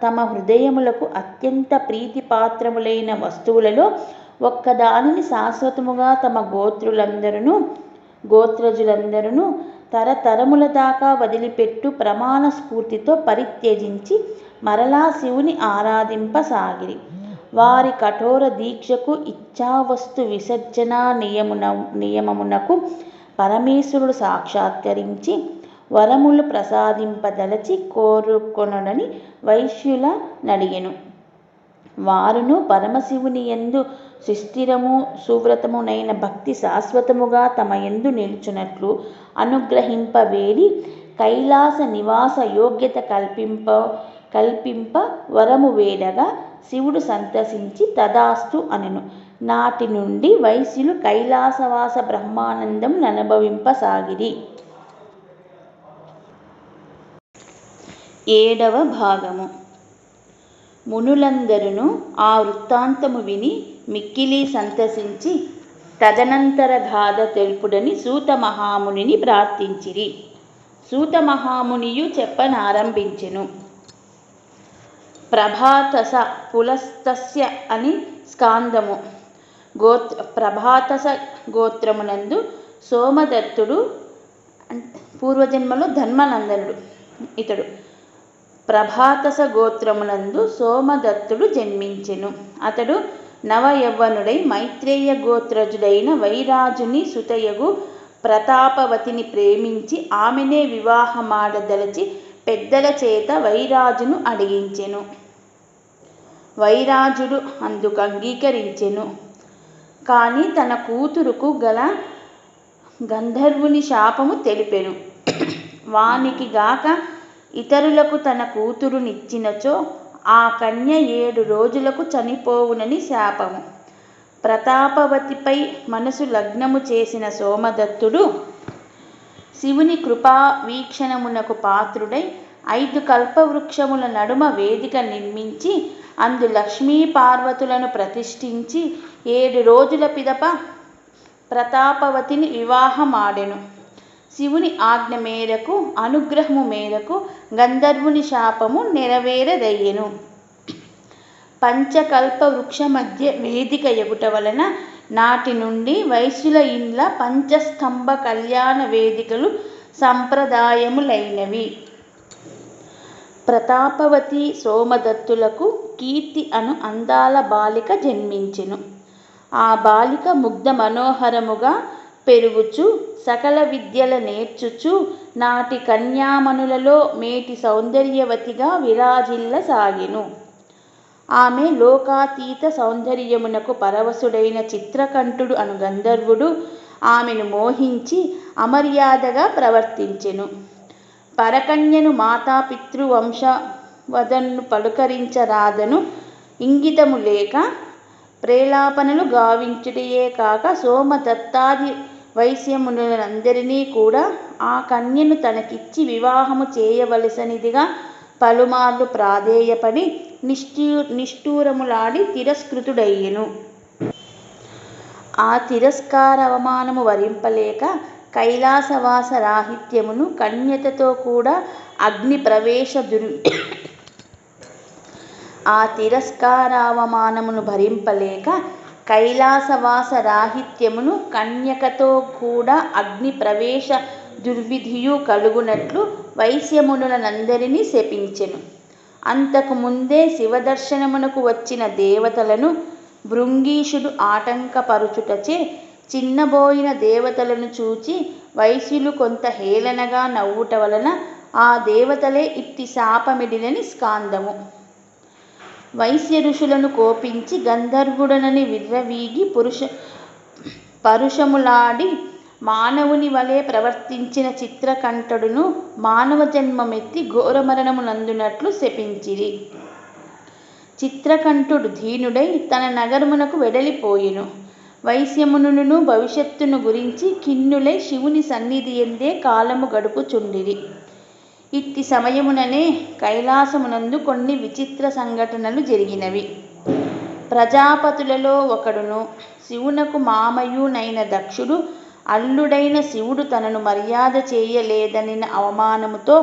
S1: తమ హృదయములకు అత్యంత ప్రీతిపాత్రములైన వస్తువులలో ఒక్కదానిని శాశ్వతముగా తమ గోత్రజులందరూ తరతరముల దాకా వదిలిపెట్టు ప్రమాణ స్ఫూర్తితో పరిత్యజించి మరలా శివుని ఆరాధింపసాగిరి. వారి కఠోర దీక్షకు ఇచ్ఛావస్తు విసర్జనా నియమమునకు పరమేశ్వరుడు సాక్షాత్కరించి వరములు ప్రసాదింపదలచి కోరుకొనడని వైశ్యుల నడిగెను. వారును పరమశివుని యందు సుస్థిరము సువ్రతమునైన భక్తి శాశ్వతముగా తమ యందు నిలుచున్నట్లు అనుగ్రహింపవేడి కైలాస నివాస యోగ్యత కల్పింప వరము వేడగా శివుడు సంతసించి తదాస్తు అనెను. నాటి నుండి వైశ్యులు కైలాసవాస బ్రహ్మానందం ననుభవింపసాగిరి. 7వ భాగము. మునులందరును ఆ వృత్తాంతము విని మిక్కిలి సంతసించి తదనంతర గాథ తెలుపుడని సూత మహామునిని ప్రార్థించిరి. సూత మహామునియు చెప్పనారంభించెను. ప్రభాతస పులస్తస్య అని స్కాందము. ప్రభాతస గోత్రమునందు సోమదత్తుడు, పూర్వజన్మలో ధర్మనందనుడు ఇతడు. ప్రభాతస గోత్రమునందు సోమదత్తుడు జన్మించెను. అతడు నవయవ్వనుడై మైత్రేయ గోత్రజుడైన వైరాజుని సుతయగు ప్రతాపవతిని ప్రేమించి ఆమెనే వివాహమాడదలచి పెద్దల చేత వైరాజును అడిగించెను. వైరాజుడు అందుకు అంగీకరించెను. కాని తన కూతురుకు గల గంధర్వుని శాపము తెలిపెను. వానికి గాక ఇతరులకు తన కూతురునిచ్చినచో ఆ కన్య 7 రోజులకు చనిపోవునని శాపము. ప్రతాపవతిపై మనసు లగ్నము చేసిన సోమదత్తుడు శివుని కృపా వీక్షణమునకు పాత్రుడై 5 కల్పవృక్షముల నడుమ వేదిక నిర్మించి అందు లక్ష్మీ పార్వతులను ప్రతిష్ఠించి 7 రోజుల పిదప ప్రతాపవతిని వివాహమాడెను. శివుని ఆజ్ఞ మేరకు, అనుగ్రహము మేరకు గంధర్వుని శాపము నెరవేరదయ్యెను. పంచకల్ప వృక్ష మధ్య వేదిక ఎగుట వలన నాటి నుండి వైశ్యుల ఇండ్ల పంచస్తంభ కళ్యాణ వేదికలు సంప్రదాయములైనవి. ప్రతాపవతి సోమదత్తులకు కీర్తి అను అందాల బాలిక జన్మించెను. ఆ బాలిక ముగ్ధ మనోహరముగా పెరుగుచు సకల విద్యల నేర్చుచు నాటి కన్యామణులలో మేటి సౌందర్యవతిగా విరాజిల్లసాగెను. ఆమె లోకాతీత సౌందర్యమునకు పరవశుడైన చిత్రకంఠుడు అను గంధర్వుడు ఆమెను మోహించి అమర్యాదగా ప్రవర్తించెను. పరకన్యను మాతాపితృ వంశవదన్ను పలుకరించరాదను ఇంగితము లేక ప్రేలాపనలు గావించుటయే కాక సోమదత్తాది వైశ్యమునులందరినీ కూడా ఆ కన్యను తనకిచ్చి వివాహము చేయవలసినదిగా పలుమార్లు ప్రాధేయపడి నిష్ఠూరములాడి తిరస్కృతుడయ్యెను. ఆ తిరస్కారవమానము వరింపలేక కైలాసవాస రాహిత్యమును కన్యతతో కూడా అగ్ని ప్రవేశ ఆ తిరస్కారావమానమును భరింపలేక కైలాసవాస రాహిత్యమును కన్యకతో కూడా అగ్ని ప్రవేశ దుర్విధియు కలుగునట్లు వైశ్యమునులనందరినీ శపించెను. అంతకు ముందే శివదర్శనమునకు వచ్చిన దేవతలను భృంగీషుడు ఆటంకపరుచుటచే చిన్నబోయిన దేవతలను చూచి వైశ్యులు కొంత హేళనగా నవ్వుట వలన ఆ దేవతలే ఇట్టి శాపమిడినని స్కాందము. వైశ్య ఋషులను కోపించి గంధర్వుడనని విర్రవీగి పరుషములాడి మానవుని వలె ప్రవర్తించిన చిత్రకంఠుడును మానవ జన్మమెత్తి ఘోరమరణమునందునట్లు శపించిరి. చిత్రకంఠుడు దీనుడై తన నగరమునకు వెడలిపోయెను. వైశ్యమునులను భవిష్యత్తును గురించి ఖిన్నులై శివుని సన్నిధియందే కాలము గడుపుచుండిరి. ఇట్టి సమయముననే కైలాసమునందు కొన్ని విచిత్ర సంఘటనలు జరిగినవి. ప్రజాపతులలో ఒకడును శివునకు మామయునైన దక్షుడు అల్లుడైన శివుడు తనను మర్యాద చేయలేదనిన అవమానముతో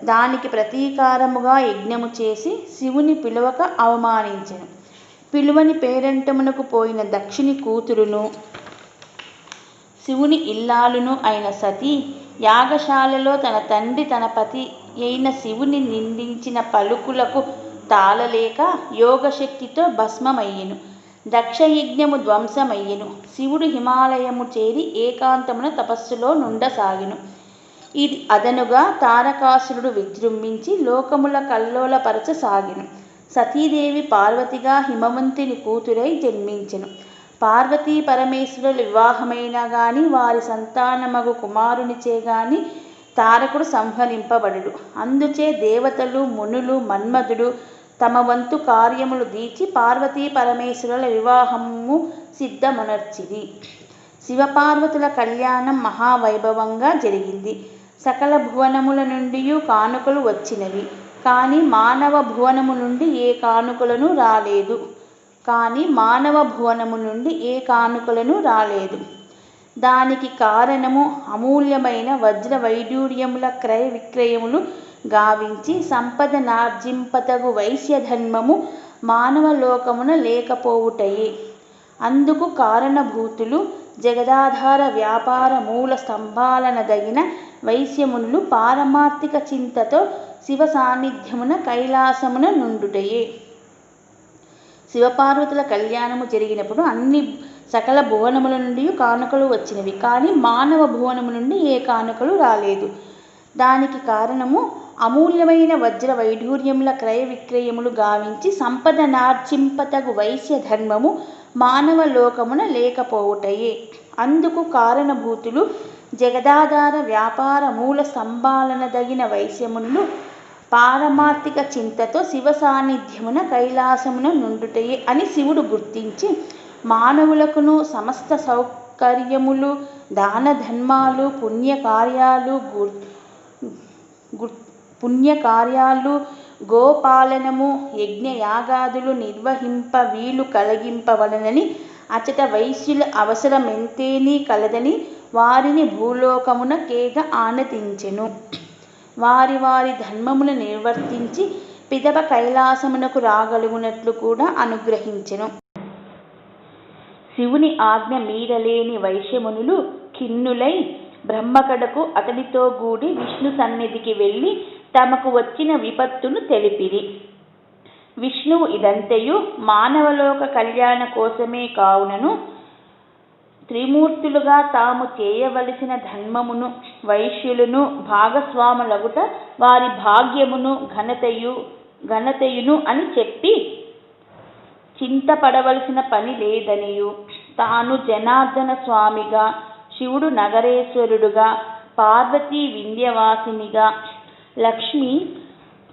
S1: దానికి ప్రతీకారముగా యజ్ఞము చేసి శివుని పిలువక అవమానించెను. పిలువని పేరంటమునకు పోయిన దక్షుని కూతురును శివుని ఇల్లాలును అయిన సతీ యాగశాలలో తన తండ్రి తన పతి అయిన శివుని నిందించిన పలుకులకు తాళలేక యోగశక్తితో భస్మమయ్యెను. దక్షయజ్ఞము ధ్వంసమయ్యెను. శివుడు హిమాలయము చేరి ఏకాంతమున తపస్సులో నుండసాగెను. ఇది అదనుగా తారకాసురుడు విజృంభించి లోకముల కల్లోలపరచసాగెను. సతీదేవి పార్వతిగా హిమవంతుని కూతురై జన్మించెను. పార్వతీ పరమేశ్వరుల వివాహమైన గాని వారి సంతానమగు కుమారునిచే గాని తారకుడు సంహరింపబడడు. అందుచే దేవతలు మునులు మన్మధుడు తమ వంతు కార్యములు దీర్చి పార్వతీ పరమేశ్వరుల వివాహము సిద్ధమునర్చిరి. శివపార్వతుల కళ్యాణం మహావైభవంగా జరిగింది. సకల భువనముల నుండియు కానుకలు వచ్చినవి. కాని మానవ భువనము నుండి ఏ కానుకలను రాలేదు. దానికి కారణము అమూల్యమైన వజ్ర వైడూర్యముల క్రయ విక్రయములు గావించి సంపద నార్జింపతగు వైశ్యధర్మము మానవలోకమున లేకపోవుటయే. అందుకు కారణభూతులు జగదాధార వ్యాపార మూల స్తంభాలనదగిన వైశ్యమునులు పారమార్థిక చింతతో శివ సాన్నిధ్యమున కైలాసమున నుండుటయే. శివపార్వతుల కళ్యాణము జరిగినప్పుడు అన్ని సకల భువనముల నుండి కానుకలు వచ్చినవి. కానీ మానవ భువనము నుండి ఏ కానుకలు రాలేదు. దానికి కారణము అమూల్యమైన వజ్ర వైఢూర్యముల క్రయ విక్రయములు గావించి సంపద నార్జింపతగు వైశ్య ధర్మము మానవ లోకమున లేకపోవుటయే. అందుకు కారణభూతులు జగదాధార వ్యాపార మూల స్తంభాలనదగిన వైశ్యమునులు పారమార్థిక చింతతో శివ సాన్నిధ్యమున కైలాసమున నుండుటయే అని శివుడు గుర్తించి మానవులకును సమస్త సౌకర్యములు దాన ధర్మాలు పుణ్యకార్యాలు గోపాలనము యజ్ఞయాగాదులు నిర్వహింప వీలు కలిగింపవలనని అచట వైశ్యుల అవసరమెంతేనీ కలదని వారిని భూలోకమున కేగ ఆనతించెను. వారి వారి ధర్మమును నిర్వర్తించి పిదప కైలాసమునకు రాగలుగునట్లు కూడా అనుగ్రహించెను. శివుని ఆజ్ఞ మీరలేని వైశ్యమునులు ఖిన్నులై బ్రహ్మకడకు అతడితో గూడి విష్ణు సన్నిధికి వెళ్ళి తమకు వచ్చిన విపత్తును తెలిపిరి. విష్ణువు ఇదంతయు మానవలోక కళ్యాణ కోసమే కావునను త్రిమూర్తులుగా తాము చేయవలసిన ధర్మమును వైశ్యులను భాగస్వాములగుట వారి భాగ్యమును ఘనతయును అని చెప్పి చింతపడవలసిన పని లేదనియు, తాను జనార్దన స్వామిగా, శివుడు నగరేశ్వరుడుగా, పార్వతీ వింధ్యవాసినిగా, లక్ష్మి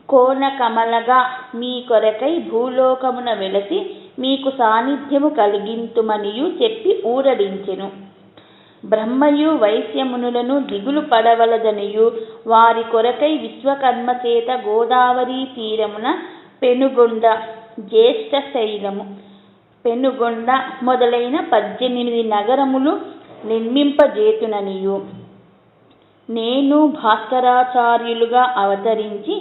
S1: కోనకమలగా మీ కొరకై భూలోకమున వెలసి మీకు సాన్నిధ్యము కలిగింతుమనియు చెప్పి ఊరడించెను. బ్రహ్మయు వైశ్యమునులను దిగులు పడవలదనియు వారి కొరకై విశ్వకర్మ చేత గోదావరి తీరమున పెనుగొండ, జ్యేష్ఠశైలము, పెనుగొండ మొదలైన 18 నగరములు నిర్మింపజేతుననియు, నేను భాస్కరాచార్యులుగా అవతరించి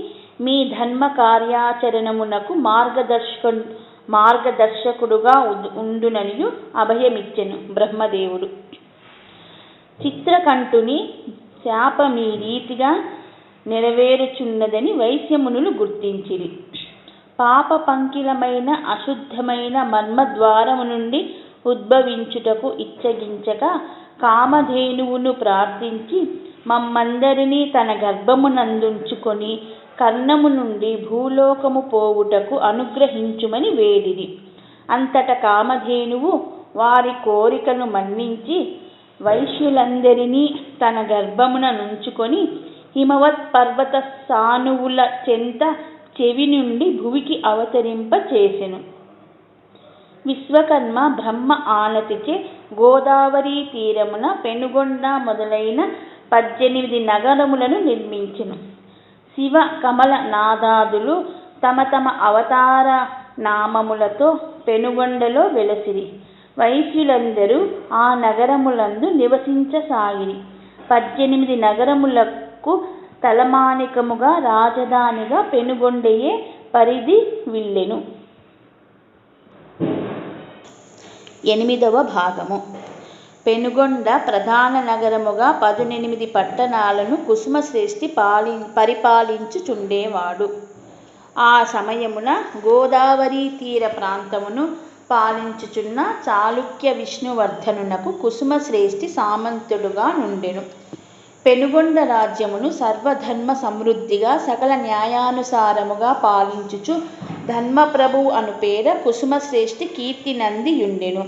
S1: మీ ధర్మ కార్యాచరణమునకు మార్గదర్శకుడుగా ఉండుననియు అభయమిచ్చెను బ్రహ్మదేవుడు. చిత్రకంఠుని శాపమీ రీతిగా నెరవేరుచున్నదని వైశ్యమునులు గుర్తించిరి. పాప పంకిలమైన అశుద్ధమైన మర్మద్వారము నుండి ఉద్భవించుటకు ఇచ్చగించక కామధేనువును ప్రార్థించి మమ్మందరినీ తన గర్భమునందుంచుకొని కర్ణము నుండి భూలోకము పోవుటకు అనుగ్రహించుమని వేడిరి. అంతట కామధేనువు వారి కోరికను మన్నించి వైశ్యులందరినీ తన గర్భమున నుంచుకొని హిమవత్ పర్వత సానువుల చెంత చెవి నుండి భువికి అవతరింపచేసెను. విశ్వకర్మ బ్రహ్మ ఆనతిచే గోదావరి తీరమున పెనుగొండ మొదలైన 18 నగరములను నిర్మించెను. శివ కమల నాదాదులు తమ తమ అవతార నామములతో పెనుగొండలో వెలసిరి. వైశ్యులందరూ ఆ నగరములందు నివసించసాగిరి. 18 నగరములకు తలమానికముగా రాజధానిగా పెనుగొండయే పరిధి విల్లెను. 8వ భాగము. పెనుగొండ ప్రధాన నగరముగా 18 పట్టణాలను కుసుమశ్రేష్ఠి పరిపాలించుచుండేవాడు. ఆ సమయమున గోదావరి తీర ప్రాంతమును పాలించుచున్న చాళుక్య విష్ణువర్ధనునకు కుసుమశ్రేష్ఠి సామంతుడుగా నుండెను. పెనుగొండ రాజ్యమును సర్వధర్మ సమృద్ధిగా సకల న్యాయానుసారముగా పాలించుచు ధర్మప్రభువు అను పేర కుసుమశ్రేష్ఠి కీర్తినందియుండెను.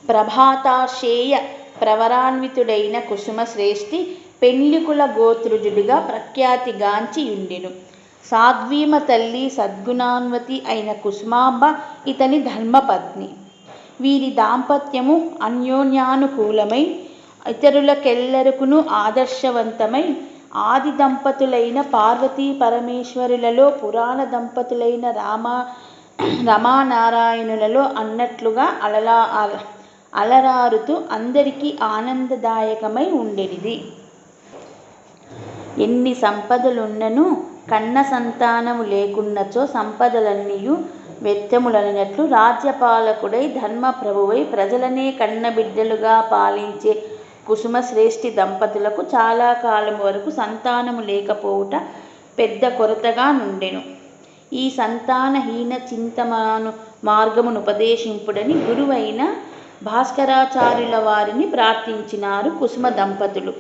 S1: ప్రభాతాశేయ ప్రవరాన్వితుడైన కుసుమశ్రేష్ఠి పెండ్లికుల గోత్రుజుడిగా ప్రఖ్యాతిగాంచియుండెను. సాధ్వీమ తల్లి సద్గుణాన్వతి అయిన కుసుమాంబ ఇతని ధర్మపత్ని. వీరి దాంపత్యము అన్యోన్యానుకూలమై ఇతరులకెల్లరకును ఆదర్శవంతమై ఆది దంపతులైన పార్వతీ పరమేశ్వరులలో పురాణ దంపతులైన రమానారాయణులలో అన్నట్లుగా అలరారుతూ అందరికీ ఆనందదాయకమై ఉండేది. ఎన్ని సంపదలున్నను కన్న సంతానము లేకున్నచో సంపదలన్నీయు వ్యర్థములనినట్లు రాజ్యపాలకుడై ధర్మప్రభువై ప్రజలనే కన్నబిడ్డలుగా పాలించే కుసుమశ్రేష్ఠి దంపతులకు చాలా కాలము వరకు సంతానము లేకపోవుట పెద్ద కొరతగా నుండెను. ఈ సంతానహీన చింతమాను మార్గమును ఉపదేశింపుడని గురువైన భాస్కరాచార్యుల వారిని ప్రార్థించినారు కుసుమ దంపతులు.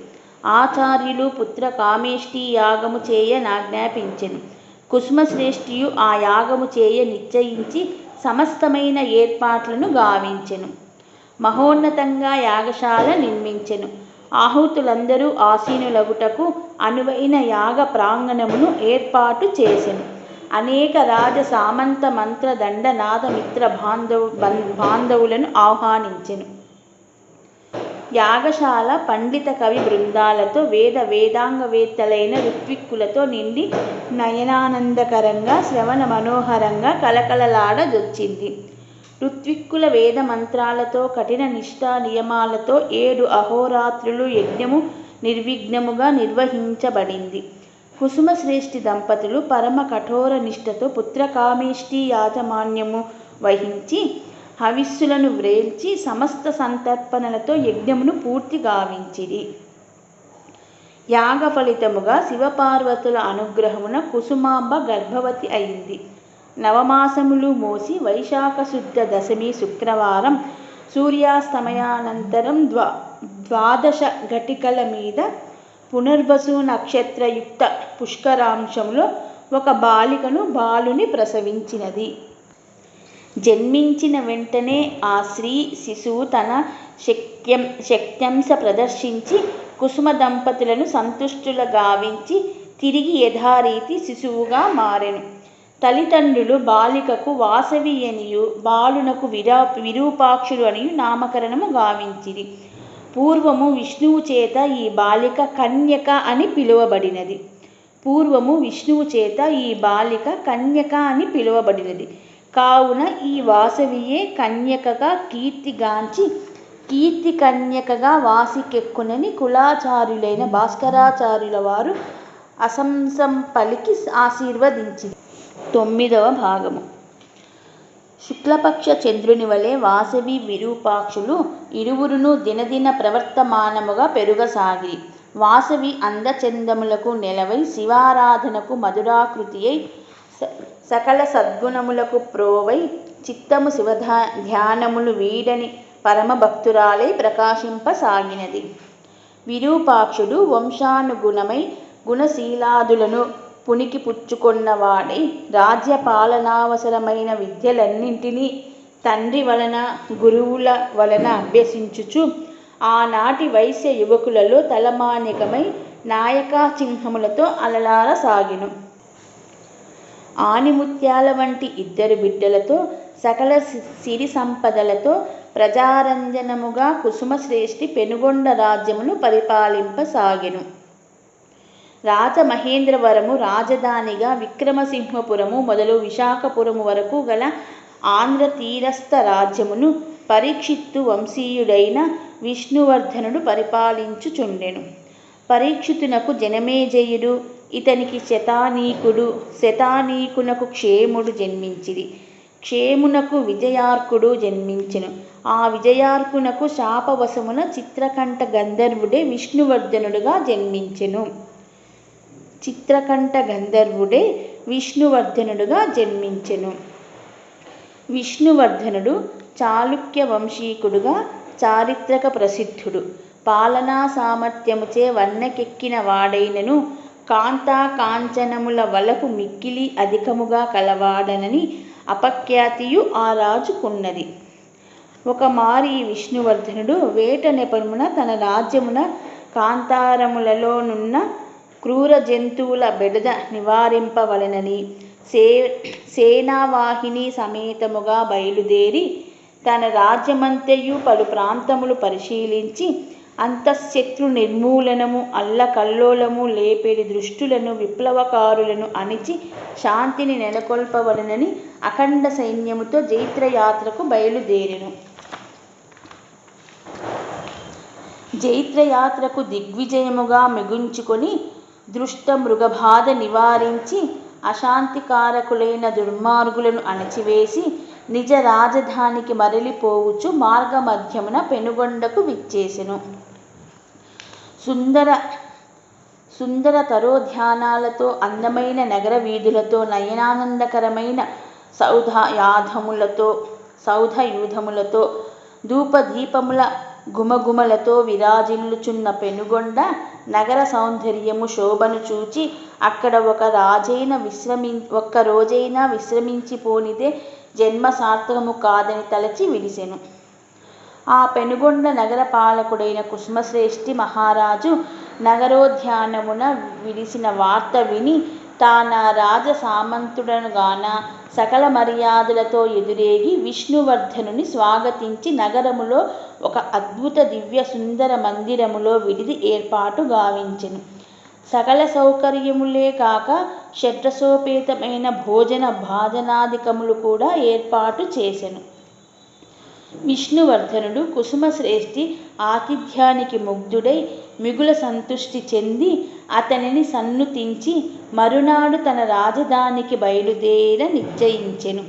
S1: ఆచార్యులు పుత్ర కామేష్టి యాగము చేయ నాజ్ఞాపించెను. కుసుమశ్రేష్ఠియు ఆ యాగము చేయ నిశ్చయించి సమస్తమైన ఏర్పాట్లను గావించెను. మహోన్నతంగా యాగశాల నిర్మించెను. ఆహుతులందరూ ఆసీనులగుటకు అనువైన యాగ ప్రాంగణమును ఏర్పాటు చేసెను. అనేక రాజ సామంత మంత్ర దండనాథ మిత్ర బాంధవులను ఆహ్వానించెను. యాగశాల పండిత కవి బృందాలతో వేదాంగవేత్తలైన ఋత్విక్కులతో నిండి నయనానందకరంగా శ్రవణ మనోహరంగా కలకలలాడజొచ్చింది. ఋత్విక్కుల వేద మంత్రాలతో కఠిన నిష్ఠా నియమాలతో 7 అహోరాత్రులు యజ్ఞము నిర్విఘ్నముగా నిర్వహించబడింది. కుసుమశ్రేష్ఠి దంపతులు పరమ కఠోర నిష్ఠతో పుత్రకామేష్టి యాజమాన్యము వహించి హవిస్సులను వ్రేల్చి సమస్త సంతర్పణలతో యజ్ఞమును పూర్తి గావించిరి. యాగ ఫలితముగా శివపార్వతుల అనుగ్రహమున కుసుమాంబ గర్భవతి అయింది. నవమాసములు మోసి వైశాఖ శుద్ధ దశమి శుక్రవారం సూర్యాస్తమయానంతరం ద్వాదశ ఘటికల మీద పునర్వసు నక్షత్రయుక్త పుష్కరాంశంలో ఒక బాలుని ప్రసవించినది. జన్మించిన వెంటనే ఆ స్త్రీ శిశువు తన శక్త్యంశ ప్రదర్శించి కుసుమ దంపతులను సంతుష్టుల గావించి తిరిగి యథారీతి శిశువుగా మారెను. తల్లిదండ్రులు బాలికకు వాసవి అనియు బాలునకు విరూపాక్షుడు అనియు నామకరణము గావించిరి. పూర్వము విష్ణువు చేత ఈ బాలిక కన్యక అని పిలువబడినది. కావున ఈ వాసవియే కన్యకగా కీర్తిగాంచి కీర్తి కన్యకగా వాసికెక్కునని కులాచార్యులైన భాస్కరాచార్యుల వారు అసంసం పలికి ఆశీర్వదించింది. 9వ భాగము. శుక్లపక్ష చంద్రుని వలె వాసవి విరూపాక్షులు ఇరువురును దినదిన ప్రవర్తమానముగా పెరుగసాగిరి. వాసవి అందచందములకు నెలవై శివారాధనకు మధురాకృతి అయి సకల సద్గుణములకు ప్రోవై చిత్తము శివధ్యానములు వీడని పరమభక్తురాలై ప్రకాశింపసాగినది. విరూపాక్షుడు వంశానుగుణమై గుణశీలాదులను పునికి పుచ్చుకొన్నవాడై రాజ్యపాలనావసరమైన విద్యలన్నింటినీ తండ్రి వలన గురువుల వలన అభ్యసించుచు ఆనాటి వైశ్య యువకులలో తలమానికమై నాయకా చిహ్నములతో అలలారసాగెను. ఆణిముత్యాల వంటి 2 బిడ్డలతో సకల సిరి సంపదలతో ప్రజారంజనముగా కుసుమశ్రేష్ఠి పెనుగొండ రాజ్యమును పరిపాలింపసాగెను. రాజమహేంద్రవరము రాజధానిగా విక్రమసింహపురము మొదలు విశాఖపురము వరకు గల ఆంధ్ర తీరస్థ రాజ్యమును పరీక్షిత్తు వంశీయుడైన విష్ణువర్ధనుడు పరిపాలించుచుండెను. పరీక్షితునకు జనమేజయుడు, ఇతనికి శతానీకుడు, శతానీకునకు క్షేముడు జన్మించిరి. క్షేమునకు విజయార్కుడు జన్మించెను. ఆ విజయార్కునకు శాపవశమున చిత్రకంఠ గంధర్వుడే విష్ణువర్ధనుడుగా జన్మించెను. విష్ణువర్ధనుడు చాళుక్య వంశీకుడుగా చారిత్రక ప్రసిద్ధుడు. పాలనా సామర్థ్యముచే వన్నెకెక్కిన వాడైనను కాంతాకాంచనముల వలపు మిక్కిలి అధికముగా కలవాడనని అపఖ్యాతియు ఆ రాజుకున్నది. ఒకమారి విష్ణువర్ధనుడు వేట నెపమున తన రాజ్యమున కాంతారములలోనున్న క్రూర జంతువుల బెడద నివారింపవలెనని సేనావాహిని సమేతముగా బయలుదేరి తన రాజ్యమంతయు పలు ప్రాంతములు పరిశీలించి అంతఃశత్రు నిర్మూలనము అల్లకల్లోలము లేపెడి దృష్టులను విప్లవకారులను అణిచి శాంతిని నెలకొల్పవలెనని అఖండ సైన్యముతో జైత్రయాత్రకు బయలుదేరెను. జైత్రయాత్రకు దిగ్విజయముగా మిగుంచుకొని దృష్ట మృగబాధ నివారించి అశాంతికారకులైన దుర్మార్గులను అణచివేసి నిజ రాజధానికి మరలిపోవచ్చు మార్గమధ్యమున పెనుగొండకు విచ్చేసెను. సుందర తరోధ్యానాలతో అందమైన నగర వీధులతో నయనానందకరమైన సౌధయూధములతో ధూపదీపముల గుమగుమలతో విరాజిల్లుచున్న పెనుగొండ నగర సౌందర్యము శోభను చూచి అక్కడ ఒక్క రోజైనా విశ్రమించిపోనిదే జన్మ సార్థకము కాదని తలచి విడిసెను. ఆ పెనుగొండ నగర పాలకుడైన కుసుమశ్రేష్ఠి మహారాజు నగరోద్యానమున విడిసిన వార్త విని తానా రాజ సామంతుడనుగాన సకల మర్యాదలతో ఎదురేగి విష్ణువర్ధనుని స్వాగతించి నగరములో ఒక అద్భుత దివ్య సుందర మందిరములో విడిది ఏర్పాటు గావించెను. సకల సౌకర్యములే కాక షడ్రసోపేతమైన భోజన భాజనాదికములు కూడా ఏర్పాటు చేసెను. విష్ణువర్ధనుడు కుసుమశ్రేష్ఠి ఆతిథ్యానికి ముగ్ధుడై మిగుల సంతుష్టి చెంది అతనిని సన్నుతించి మరునాడు తన రాజధానికి బయలుదేర నిశ్చయించెను.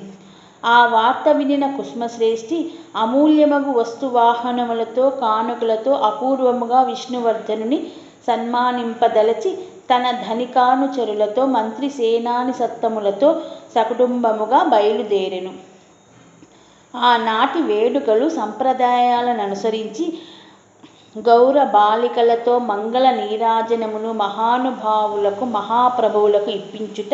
S1: ఆ వార్త వినిన కుసుమశ్రేష్ఠి అమూల్యమగు వస్తువాహనములతో కానుకలతో అపూర్వముగా విష్ణువర్ధనుని సన్మానింపదలచి తన ధనికానుచరులతో మంత్రి సేనాని సత్తములతో సకుటుంబముగా బయలుదేరెను. ఆనాటి వేడుకలు సంప్రదాయాలను అనుసరించి గౌర బాలికలతో మంగళ నీరాజనమును మహానుభావులకు మహాప్రభువులకు ఇప్పించుట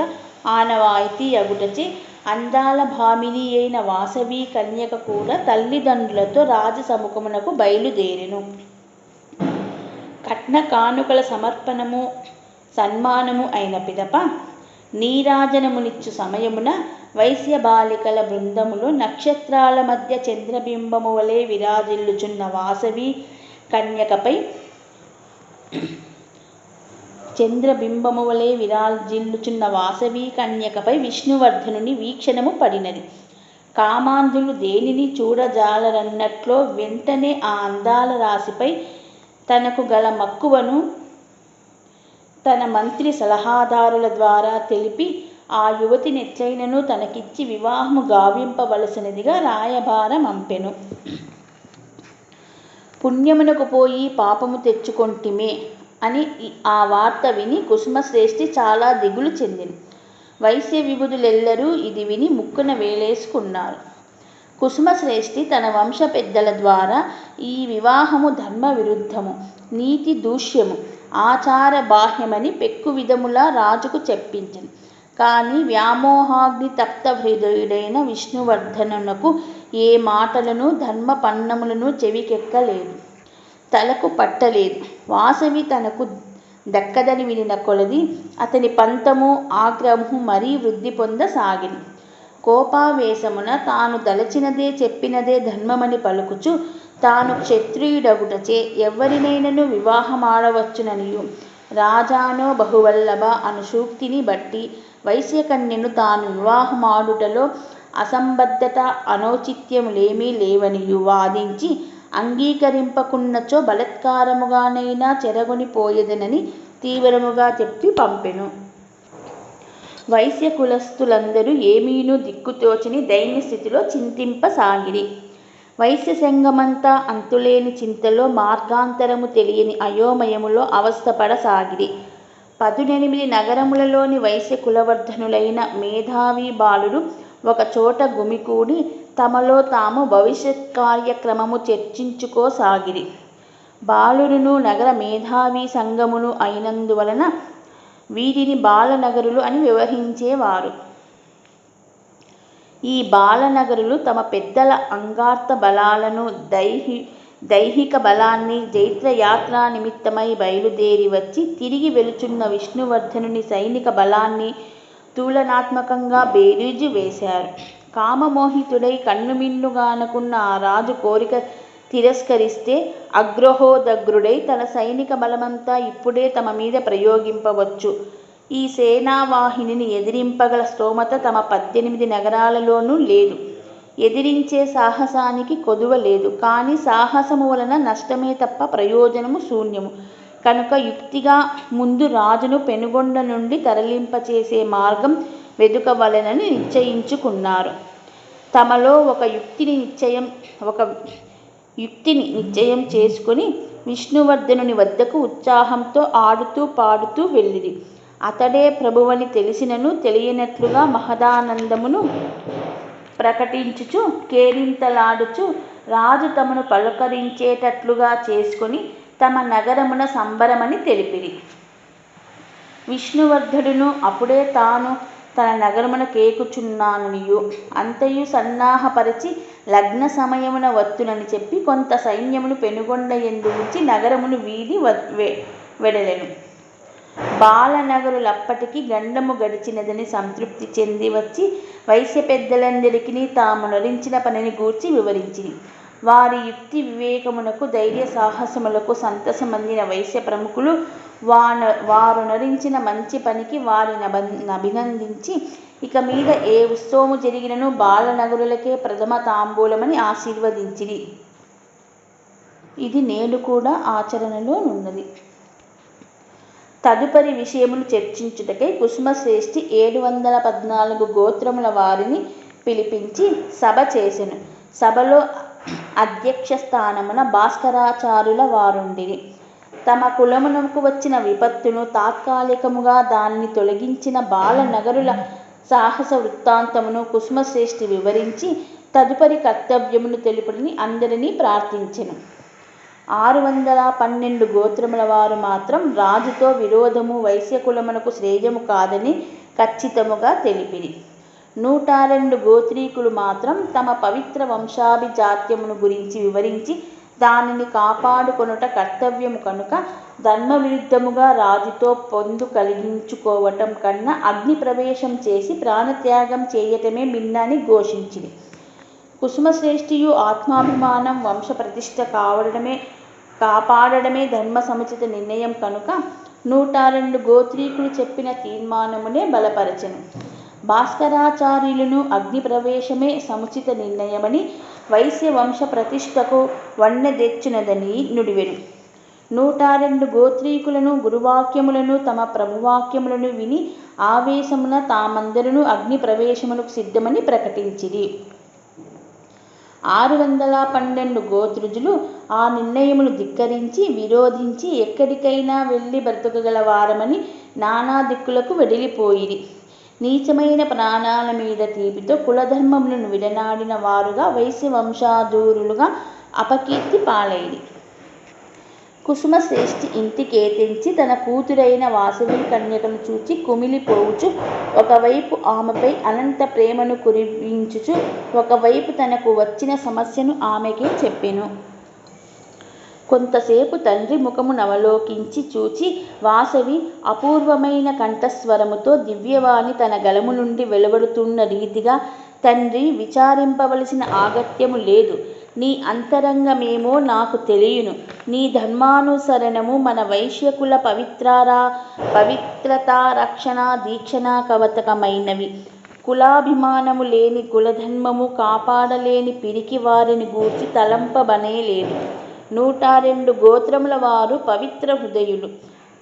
S1: ఆనవాయితీ అగుటచే అందాల భామిని అయిన వాసవి కన్యక కూడా తల్లిదండ్రులతో రాజసముఖమునకు బయలుదేరెను. కట్న కానుకల సమర్పణము సన్మానము అయిన పిదప నీరాజనమునిచ్చు సమయమున వైశ్య బాలికల బృందములో నక్షత్రాల మధ్య చంద్రబింబము వలె విరాజిల్లుచున్న వాసవి కన్యకపై విష్ణువర్ధనుని వీక్షణము పడినది. కామాంధులు దేనిని చూడజాలరన్నట్లో వెంటనే ఆ అందాల రాశిపై తనకు గల మక్కువను తన మంత్రి సలహాదారుల ద్వారా తెలిపి ఆ యువతినెట్లైనను తనకిచ్చి వివాహము గావింపవలసినదిగా రాయబారమంపెను. పుణ్యమునకు పోయి పాపము తెచ్చుకొంటిమే అని ఆ వార్త విని కుసుమశ్రేష్ఠి చాలా దిగులు చెందిన. వైశ్య విభుదులెల్లరూ ఇది విని ముక్కున వేలేసుకున్నారు. కుసుమశ్రేష్ఠి తన వంశ పెద్దల ద్వారా ఈ వివాహము ధర్మ విరుద్ధము, నీతి దూష్యము, ఆచార బాహ్యమని పెక్కు విధములా రాజుకు చెప్పించెను. కానీ వ్యామోహాగ్ని తప్త హృదయుడైన విష్ణువర్ధనునకు ఏ మాటలను ధర్మ పన్నములను చెవికెక్కలేదు, తలకు పట్టలేదు. వాసవి తనకు దక్కదని వినిన కొలది అతని పంతము ఆగ్రహము మరీ వృద్ధి పొందసాగిన. కోపావేశమున తాను దలచినదే చెప్పినదే ధర్మమని పలుకుచు తాను క్షత్రియుడగుటచే ఎవ్వరినైనను వివాహమాడవచ్చుననియు రాజానో బహువల్లభ అను సూక్తిని బట్టి వైశ్యకన్యను తాను వివాహమాడుటలో అసంబద్ధత అనౌచిత్యములేమీ లేవనియు వాదించి అంగీకరింపకున్నచో బలత్కారముగానైనా చెరగొని పోయెదనని తీవ్రముగా చెప్పి పంపెను. వైశ్య కులస్థులందరూ ఏమీనూ దిక్కుతోచని దైన్యస్థితిలో చింతింపసాగిరి. వైశ్య సంఘమంతా అంతులేని చింతలో మార్గాంతరము తెలియని అయోమయములో అవస్థపడసాగిరి. 18 నగరములలోని వైశ్య కులవర్ధనులైన మేధావి బాలురు ఒకచోట గుమికూడి తమలో తాము భవిష్యత్ కార్యక్రమము చర్చించుకోసాగిరి. బాలురును నగర మేధావి సంఘమును అయినందువలన వీరిని బాలనగరులు అని వ్యవహరించేవారు. ఈ బాలనగరులు తమ పెద్దల అంగార్త బలాలను దైహిక బలాన్ని జైత్రయాత్రా నిమిత్తమై బయలుదేరి వచ్చి తిరిగి వెలుచున్న విష్ణువర్ధనుని సైనిక బలాన్ని తులనాత్మకంగా బేరీజు వేశారు. కామమోహితుడై కన్నుమిన్నుగానకున్న ఆ రాజు కోరిక తిరస్కరిస్తే అగ్రహోదగ్రుడై తన సైనిక బలమంతా ఇప్పుడే తమ మీద ప్రయోగింపవచ్చు. ఈ సేనావాహినిని ఎదిరింపగల స్తోమత తమ 18 నగరాలలోనూ లేదు. ఎదిరించే సాహసానికి కొదువ లేదు. కానీ సాహసము వలన నష్టమే తప్ప ప్రయోజనము శూన్యము కనుక యుక్తిగా ముందు రాజును పెనుగొండ నుండి తరలింపచేసే మార్గం వెదుకవలెనని నిశ్చయించుకున్నారు. తమలో ఒక యుక్తిని నిశ్చయం చేసుకుని విష్ణువర్ధనుని వద్దకు ఉత్సాహంతో ఆడుతూ పాడుతూ వెళ్ళిరి. అతడే ప్రభువని తెలిసినను తెలియనట్లుగా మహదానందమును ప్రకటించుచు కేరింతలాడుచు రాజు తమను పలుకరించేటట్లుగా చేసుకుని తమ నగరమున సంబరమని తెలిపిరి. విష్ణువర్ధనుడు అప్పుడే తాను తన నగరమున కేకుచున్నాననియు అంతయు సన్నాహపరచి లగ్న సమయమున వత్తునని చెప్పి కొంత సైన్యమును పెనుగొండ యందు ఉంచి నగరమును వీడి వెడలెను. బాలనగరులప్పటికి గండము గడిచినదని సంతృప్తి చెంది వచ్చి వైశ్య పెద్దలందరికీ తాము నరించిన పనిని గూర్చి వివరించిరి. వారి యుక్తి వివేకమునకు ధైర్య సాహసములకు సంతసమందిన వైశ్య ప్రముఖులు వారు నరించిన మంచి పనికి వారిని అభినందించి ఇక మీద ఏ ఉత్సవము జరిగినను బాలనగరులకే ప్రథమ తాంబూలమని ఆశీర్వదించిరి. ఇది నేడు కూడా ఆచరణలో నున్నది. తదుపరి విషయములు చర్చించుటకై కుసుమశ్రేష్ఠి 714 గోత్రముల వారిని పిలిపించి సభ చేసెను. సభలో అధ్యక్ష స్థానమున భాస్కరాచార్యుల వారుండిరి. తమ కులమునకు వచ్చిన విపత్తును తాత్కాలికముగా దానిని తొలగించిన బాలనగరుల సాహస వృత్తాంతమును కుసుమశ్రేష్ఠి వివరించి తదుపరి కర్తవ్యమును తెలుపుడని అందరినీ ప్రార్థించెను. 612 గోత్రముల వారు మాత్రం రాజుతో విరోధము వైశ్యకులమునకు శ్రేయము కాదని ఖచ్చితముగా తెలిపిరి. 102 గోత్రీకులు మాత్రం తమ పవిత్ర వంశాభిజాత్యమును గురించి వివరించి దానిని కాపాడుకొనుట కర్తవ్యము కనుక ధర్మ విరుద్ధముగా రాజుతో పొందు కలిగించుకోవటం కన్నా అగ్ని ప్రవేశం చేసి ప్రాణత్యాగం చేయటమే మిన్నని ఘోషించిరి. కుసుమశ్రేష్ఠియు ఆత్మాభిమానం వంశ ప్రతిష్ఠ కాపాడడమే ధర్మ సముచిత నిర్ణయం కనుక 102 గోత్రీకులు చెప్పిన తీర్మానమునే బలపరచెను. భాస్కరాచార్యులను అగ్ని ప్రవేశమే సముచిత నిర్ణయమని వైశ్య వంశ ప్రతిష్ఠకు వన్నెదెచ్చునదని నుడివెను. 102 గోత్రీకులను గురువాక్యములను తమ ప్రభువాక్యములను విని ఆవేశమున తామందరును అగ్ని ప్రవేశమునకు సిద్ధమని ప్రకటించిరి. 612 గోత్రుజులు ఆ నిర్ణయమును ధిక్కరించి విరోధించి ఎక్కడికైనా వెళ్ళి బ్రతుకగల వారమని నానా దిక్కులకు వెడలిపోయిరి. నీచమైన ప్రాణాల మీద తీపితో కులధర్మములను విడనాడిన వారుగా వైశ్యవంశాధూరులుగా అపకీర్తి పాలైరి. కుసుమశ్రేష్ఠి ఇంటికేతెంచి తన కూతురైన వాసవి కన్యకను చూచి కుమిలిపోవుచు ఒకవైపు ఆమెపై అనంత ప్రేమను కురిపించుచు ఒకవైపు తనకు వచ్చిన సమస్యను ఆమెకే చెప్పెను. కొంతసేపు తండ్రి ముఖమునవలోకించి చూచి వాసవి అపూర్వమైన కంఠస్వరముతో దివ్యవాణి తన గళము నుండి వెలువడుతున్న రీతిగా, తండ్రి, విచారింపవలసిన ఆగత్యము లేదు. నీ అంతరంగమేమో నాకు తెలియను. నీ ధర్మానుసరణము మన వైశ్యకుల పవిత్రతారక్షణ దీక్షణ కవతకమైనవి. కులాభిమానము లేని కులధర్మము కాపాడలేని పిరికి వారిని గూర్చి తలంపబనేలేదు. 102 గోత్రముల వారు పవిత్ర హృదయులు.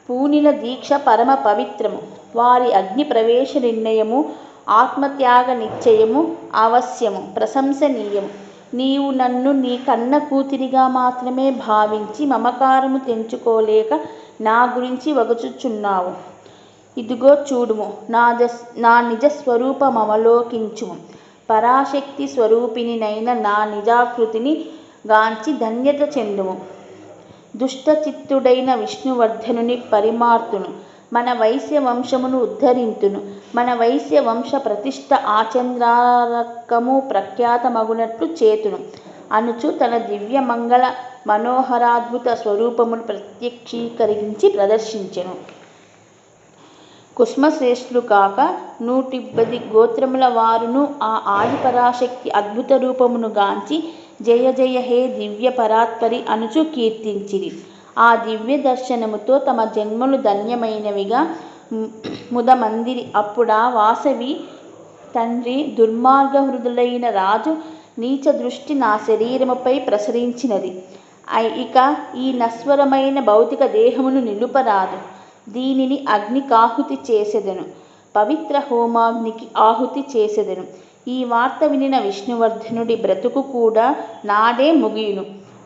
S1: పూనిన దీక్ష పరమ పవిత్రము. వారి అగ్ని ప్రవేశ నిర్ణయము ఆత్మత్యాగ నిశ్చయము అవశ్యము, ప్రశంసనీయము. నీవు నన్ను నీ కన్న కూతురిగా మాత్రమే భావించి మమకారము తెంచుకోలేక నా గురించి వగచుచున్నావు. ఇదిగో చూడుము, నా నిజస్వరూపమవలోకించుము. పరాశక్తి స్వరూపిణినైన నా నిజాకృతిని గాంచి ధన్యత చెందుము. దుష్టచిత్తుడైన విష్ణువర్ధనుని పరిమార్తును. మన వైశ్య వంశమును ఉద్ధరింతును. మన వైశ్య వంశ ప్రతిష్ఠ ఆచంద్రారకము ప్రఖ్యాతమగునట్లు చేతును అనుచు తన దివ్య మంగళ మనోహరాద్భుత స్వరూపమును ప్రత్యక్షీకరించి ప్రదర్శించెను. కుసుమశ్రేష్ఠులు కాక 110 గోత్రముల వారును ఆ ఆదిపరాశక్తి అద్భుత రూపమును గాంచి జయ జయ హే దివ్య పరాత్పరి అనుచు కీర్తించిరి. ఆ దివ్య దర్శనముతో తమ జన్మలు ధన్యమైనవిగా ముదమందిరి. అప్పుడా వాసవి, తండ్రి, దుర్మార్గహృదుడైన రాజు నీచ దృష్టి నా శరీరముపై ప్రసరించినది. ఇక ఈ నశ్వరమైన భౌతిక దేహమును నిలుపరాదు. దీనిని అగ్నికాహుతి చేసెదను. పవిత్ర హోమాగ్నికి ఆహుతి చేసెదను. ఈ వార్త వినిన విష్ణువర్ధనుడి బ్రతుకు కూడా నాడే ముగియును.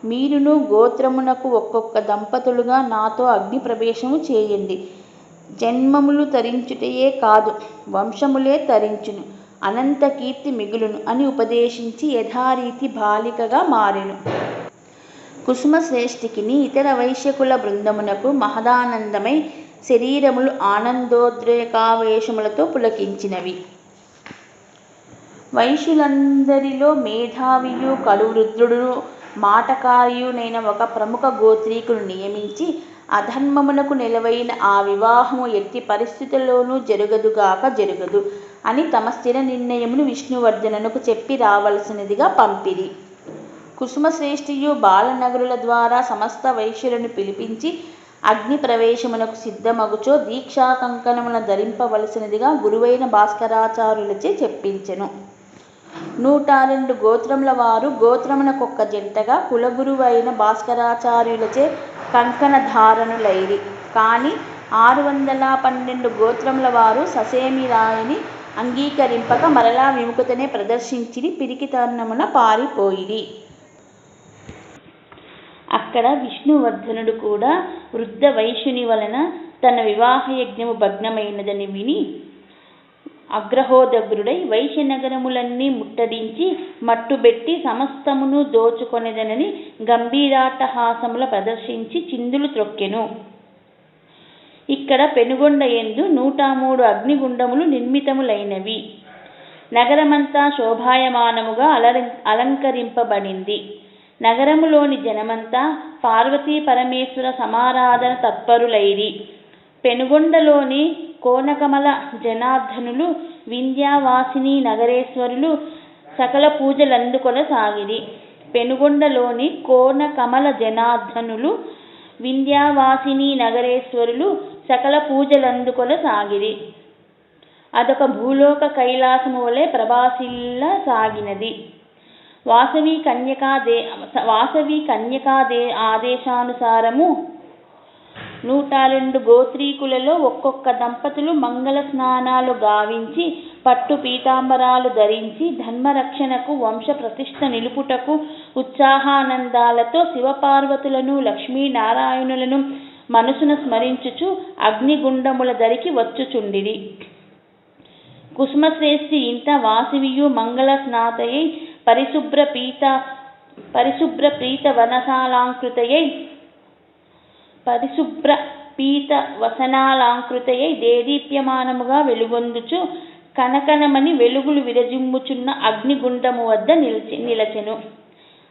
S1: మీరును గోత్రమునకు ఒక్కొక్క దంపతులుగా నాతో అగ్ని ప్రవేశము చేయండి. జన్మములు తరించుటయే కాదు, వంశములే తరించును, అనంత కీర్తి మిగులును అని ఉపదేశించి యథారీతి బాలికగా మారెను. కుసుమశ్రేష్ఠికిని ఇతర వైశ్యకుల బృందమునకు మహదానందమై శరీరములు ఆనందోద్రేకావేశములతో పులకించినవి. వైశ్యులందరిలో మేధావియు కడువృద్ధుడును మాటకారియునైన ఒక ప్రముఖ గోత్రీకును నియమించి అధర్మమునకు నిలవైన ఆ వివాహము ఎట్టి పరిస్థితుల్లోనూ జరగదుగాక జరగదు అని తమ స్థిర నిర్ణయమును విష్ణువర్ధనునకు చెప్పి రావలసినదిగా పంపిరి. కుసుమశ్రేష్ఠియు బాలనగరుల ద్వారా సమస్త వైశ్యులను పిలిపించి అగ్ని ప్రవేశమునకు సిద్ధమగుచో దీక్షా కంకణమున ధరింపవలసినదిగా గురువైన భాస్కరాచార్యులచే చెప్పించెను. 102 గోత్రముల వారు గోత్రమునకొక్క జంటగా కులగురువైన భాస్కరాచార్యులచే కంకణ ధారణులైరి. కాని 612 గోత్రముల వారు ససేమిరాయని అంగీకరింపక మరలా విముఖతనే ప్రదర్శించిరి, పిరికితనమున పారిపోయిరి. అక్కడ విష్ణువర్ధనుడు కూడా వృద్ధ వైశ్యుని వలన తన వివాహయజ్ఞము భగ్నమైనదని విని అగ్రహోదగ్రుడై వైశ్యనగరములన్నీ ముట్టడించి మట్టుబెట్టి సమస్తమును దోచుకొనెదనని గంభీరాట్టహాసముల ప్రదర్శించి చిందులు త్రొక్కెను. ఇక్కడ పెనుగొండ యందు 103 అగ్నిగుండములు నిర్మితములైనవి. నగరమంతా శోభాయమానముగా అలంకరింపబడింది. నగరములోని జనమంతా పార్వతీ పరమేశ్వర సమారాధన తత్పరులైరి. పెనుగొండలోని కోనకమల జనార్దనులు, వింధ్యావాసిని నగరేశ్వరులు సకల పూజలందుకొనసాగిరి. పెనుగొండలోని కోనకమల జనార్దనులు, వింధ్యావాసిని నగరేశ్వరులు సకల పూజలందుకొనసాగిరి. అదొక భూలోక కైలాసము వలె ప్రభాసిల్ల సాగినది. వాసవి కన్యకా ఆదేశానుసారము 102 గోత్రీకులలో ఒక్కొక్క దంపతులు మంగళ స్నానాలు గావించి పట్టు పీతాంబరాలు ధరించి ధర్మరక్షణకు వంశ ప్రతిష్ఠ నిలుపుటకు ఉత్సాహానందాలతో శివపార్వతులను లక్ష్మీనారాయణులను మనసున స్మరించుచు అగ్నిగుండముల దరికి వచ్చుచుండిరి. కుసుమశ్రేష్ఠి ఇంట వాసవియు మంగళ స్నాతయై పరిశుభ్ర పీత వసనాలంకృతయై దేదీప్యమానముగా వెలుగొందుచు కనకనమని వెలుగులు విరజిమ్ముచున్న అగ్నిగుండము వద్ద నిలచెను.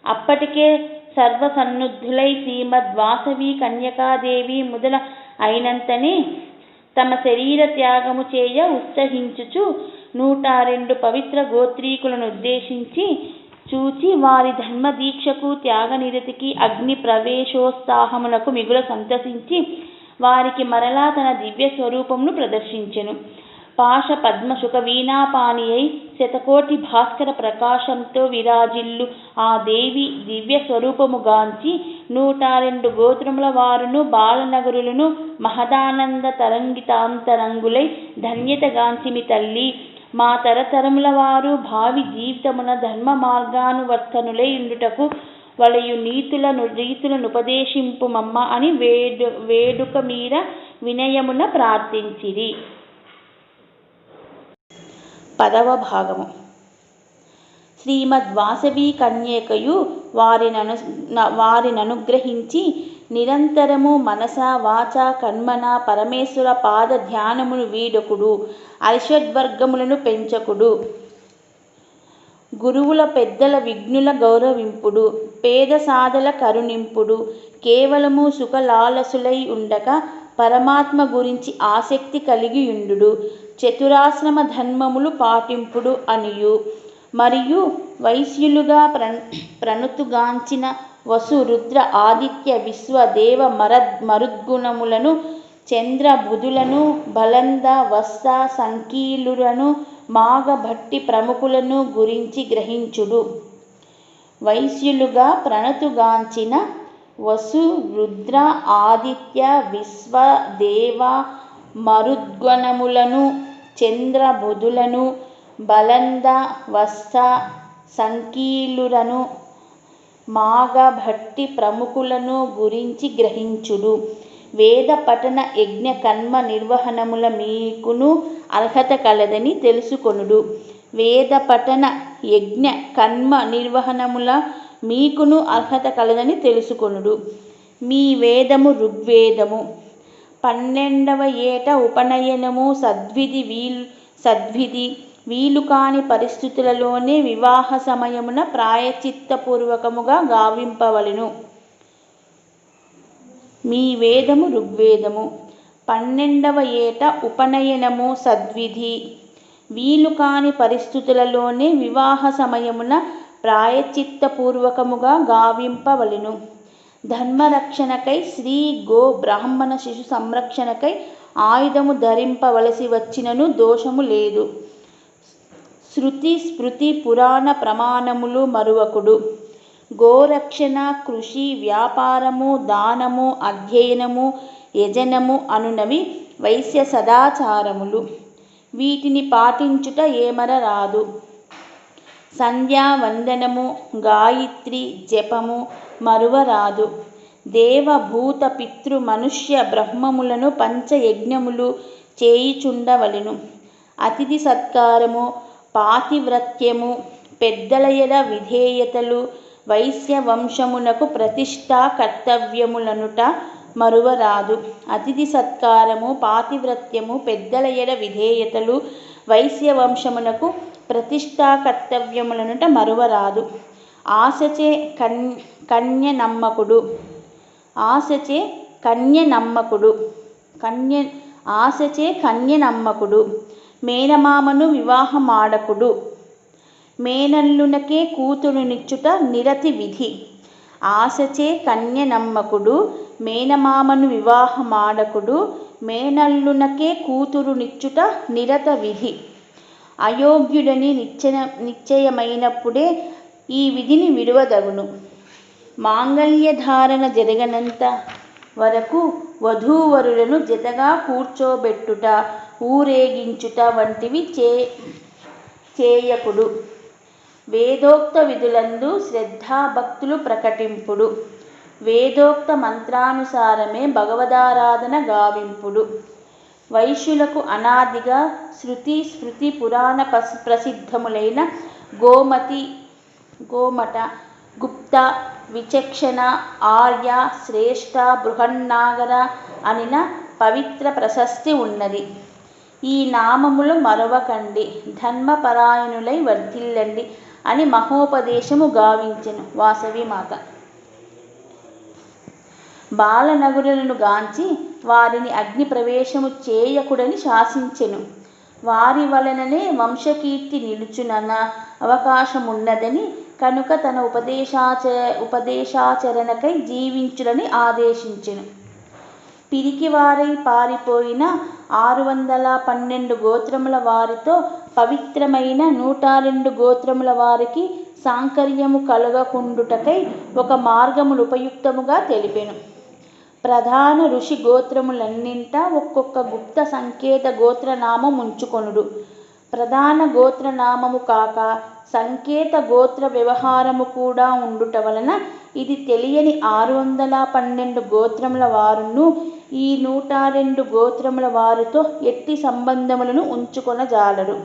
S1: అప్పటికే సర్వసన్నుద్ధులై శ్రీమద్ వాసవి కన్యకాదేవి మొదల అయినంతనే తమ శరీర త్యాగము చేయ ఉత్సహించుచు 102 పవిత్ర గోత్రీకులను ఉద్దేశించి చూచి వారి ధర్మదీక్షకు త్యాగనిరతికి అగ్ని ప్రవేశోత్సాహములకు మిగుల సంతసించి వారికి మరలా తన దివ్య స్వరూపమును ప్రదర్శించెను. పాశ పద్మశుక వీణాపాణి అయి శతకోటి భాస్కర ప్రకాశంతో విరాజిల్లు ఆ దేవి దివ్య స్వరూపముగాంచి 102 గోత్రముల వారును బాలనగరులను మహదానంద తరంగితాంతరంగులై ధన్యతగాంచిమి తల్లి. మా తరతరముల వారు భావి జీవితమున ధర్మ మార్గానువర్తనులై ఉండుటకు వలయు రీతులనుపదేశింపుమమ్మ అని వేడుక మీర వినయమున ప్రార్థించిరి. 10వ భాగము. శ్రీమద్ వాసవి కన్యకయు వారిననుగ్రహించి నిరంతరము మనస వాచ కర్మణ పరమేశ్వర పాద ధ్యానమును వీడకుడు, అరిషడ్వర్గములను పెంచకుడు, గురువుల పెద్దల విఘ్నుల గౌరవింపుడు, పేద సాధల కరుణింపుడు, కేవలము సుఖలాలసులై ఉండక పరమాత్మ గురించి ఆసక్తి కలిగియుండుడు, చతురాశ్రమ ధర్మములు పాటింపుడు అనియు, మరియు వైశ్యులుగా ప్రణతుగాంచిన వసు రుద్ర ఆదిత్య విశ్వ దేవ మరుద్గుణములను చంద్ర బుధులను బలంద వత్స సంకీలులను మాగభట్టి ప్రముఖులను గురించి గ్రహించుడు. వైశ్యులుగా ప్రణతుగాంచిన వసు రుద్ర ఆదిత్య విశ్వ దేవ మరుద్గణములను చంద్ర బుధులను బలంద వత్స సంకీలులను మాగభట్టి ప్రముఖులను గురించి గ్రహించుడు. వేద పఠన యజ్ఞ కర్మ నిర్వహణముల మీకును అర్హత కలదని తెలుసుకొనుడు. వేద పఠన యజ్ఞ కర్మ నిర్వహణముల మీకును అర్హత కలదని తెలుసుకొనుడు. మీ వేదము ఋగ్వేదము. 12వ ఏట ఉపనయనము సద్విధి వీలుకాని పరిస్థితులలోనే వివాహ సమయమున ప్రాయశ్చిత్తపూర్వకముగా గావింపవలెను. మీ వేదము ఋగ్వేదము. 12వ ఏట ఉపనయనము సద్విధి వీలుకాని పరిస్థితులలోనే వివాహ సమయమున ప్రాయశ్చిత్తపూర్వకముగా గావింపవలెను. ధర్మరక్షణకై స్త్రీ గో బ్రాహ్మణ శిశు సంరక్షణకై ఆయుధము ధరింపవలసి వచ్చినను దోషము లేదు. శృతి స్మృతి పురాణ ప్రమాణములు మరువకుడు. గోరక్షణ కృషి వ్యాపారము దానము అధ్యయనము యజనము అనునవి వైశ్య సదాచారములు. వీటిని పాటించుట ఏమరరాదు. సంధ్యావందనము, గాయత్రి జపము మరువరాదు. దేవభూత పితృ మనుష్య బ్రహ్మములను పంచయజ్ఞములు చేయుచుండవలెను. అతిథి సత్కారము, పాతివ్రత్యము, పెద్దల ఎడ విధేయతలు, వైశ్య వంశమునకు ప్రతిష్ఠా కర్తవ్యములనుట మరువరాదు. అతిథి సత్కారము, పాతివ్రత్యము, పెద్దల ఎడ విధేయతలు, వైశ్య వంశమునకు ప్రతిష్ఠా కర్తవ్యములనుట మరువరాదు. ఆశచే కన్య నమ్మకుడు. ఆశచే కన్య నమ్మకుడు. మేనమామను వివాహమాడకుడు. మేనల్లునకే కూతురునిచ్చుట నిరతి విధి. ఆశచే కన్య నమ్మకుడు. మేనమామను వివాహమాడకుడు. మేనల్లునకే కూతురునిచ్చుట నిరత విధి. అయోగ్యుడని నిశ్చయమైనప్పుడే ఈ విధిని విడువదగును. మాంగళ్యధారణ జరగనంత వరకు వధూవరులను జతగా కూర్చోబెట్టుట, ఊరేగించుట వంటివి చేయకుడు. వేదోక్త విధులందు శ్రద్ధాభక్తులు ప్రకటింపుడు. వేదోక్త మంత్రానుసారమే భగవదారాధన గావింపుడు. వైశ్యులకు అనాదిగా శృతి స్మృతి పురాణ ప్రసిద్ధములైన గోమట, గుప్త, విచక్షణ, ఆర్య, శ్రేష్ఠ, బృహన్నాగర అనిన పవిత్ర ప్రశస్తి ఉన్నది. ఈ నామములు మరవకండి, ధర్మపరాయణులై వర్ధిల్లండి అని మహోపదేశము గావించెను వాసవిమాత. బాలనగులను గాంచి వారిని అగ్ని ప్రవేశము చేయకుడని శాసించెను. వారి వలననే వంశకీర్తి నిలుచునన్న అవకాశమున్నదని కనుక తన ఉపదేశాచరణకై జీవించుడని ఆదేశించెను. పిరికివారై పారిపోయిన 612 గోత్రముల వారితో పవిత్రమైన 102 గోత్రముల వారికి సాంకర్యము కలుగకుండుటకై ఒక మార్గమును ఉపయుక్తముగా తెలిపెను. ప్రధాన ఋషి గోత్రములన్నింట ఒక్కొక్క గుప్త సంకేత గోత్రనామం ఉంచుకొనుడు. ప్రధాన గోత్రనామము కాక సంకేత గోత్ర వ్యవహారము కూడా ఉండుట వలన ఇది తెలియని 612 గోత్రముల వారును ఈ 102 గోత్రముల వారితో ఎట్టి సంబంధములను ఉంచుకొనజాలరు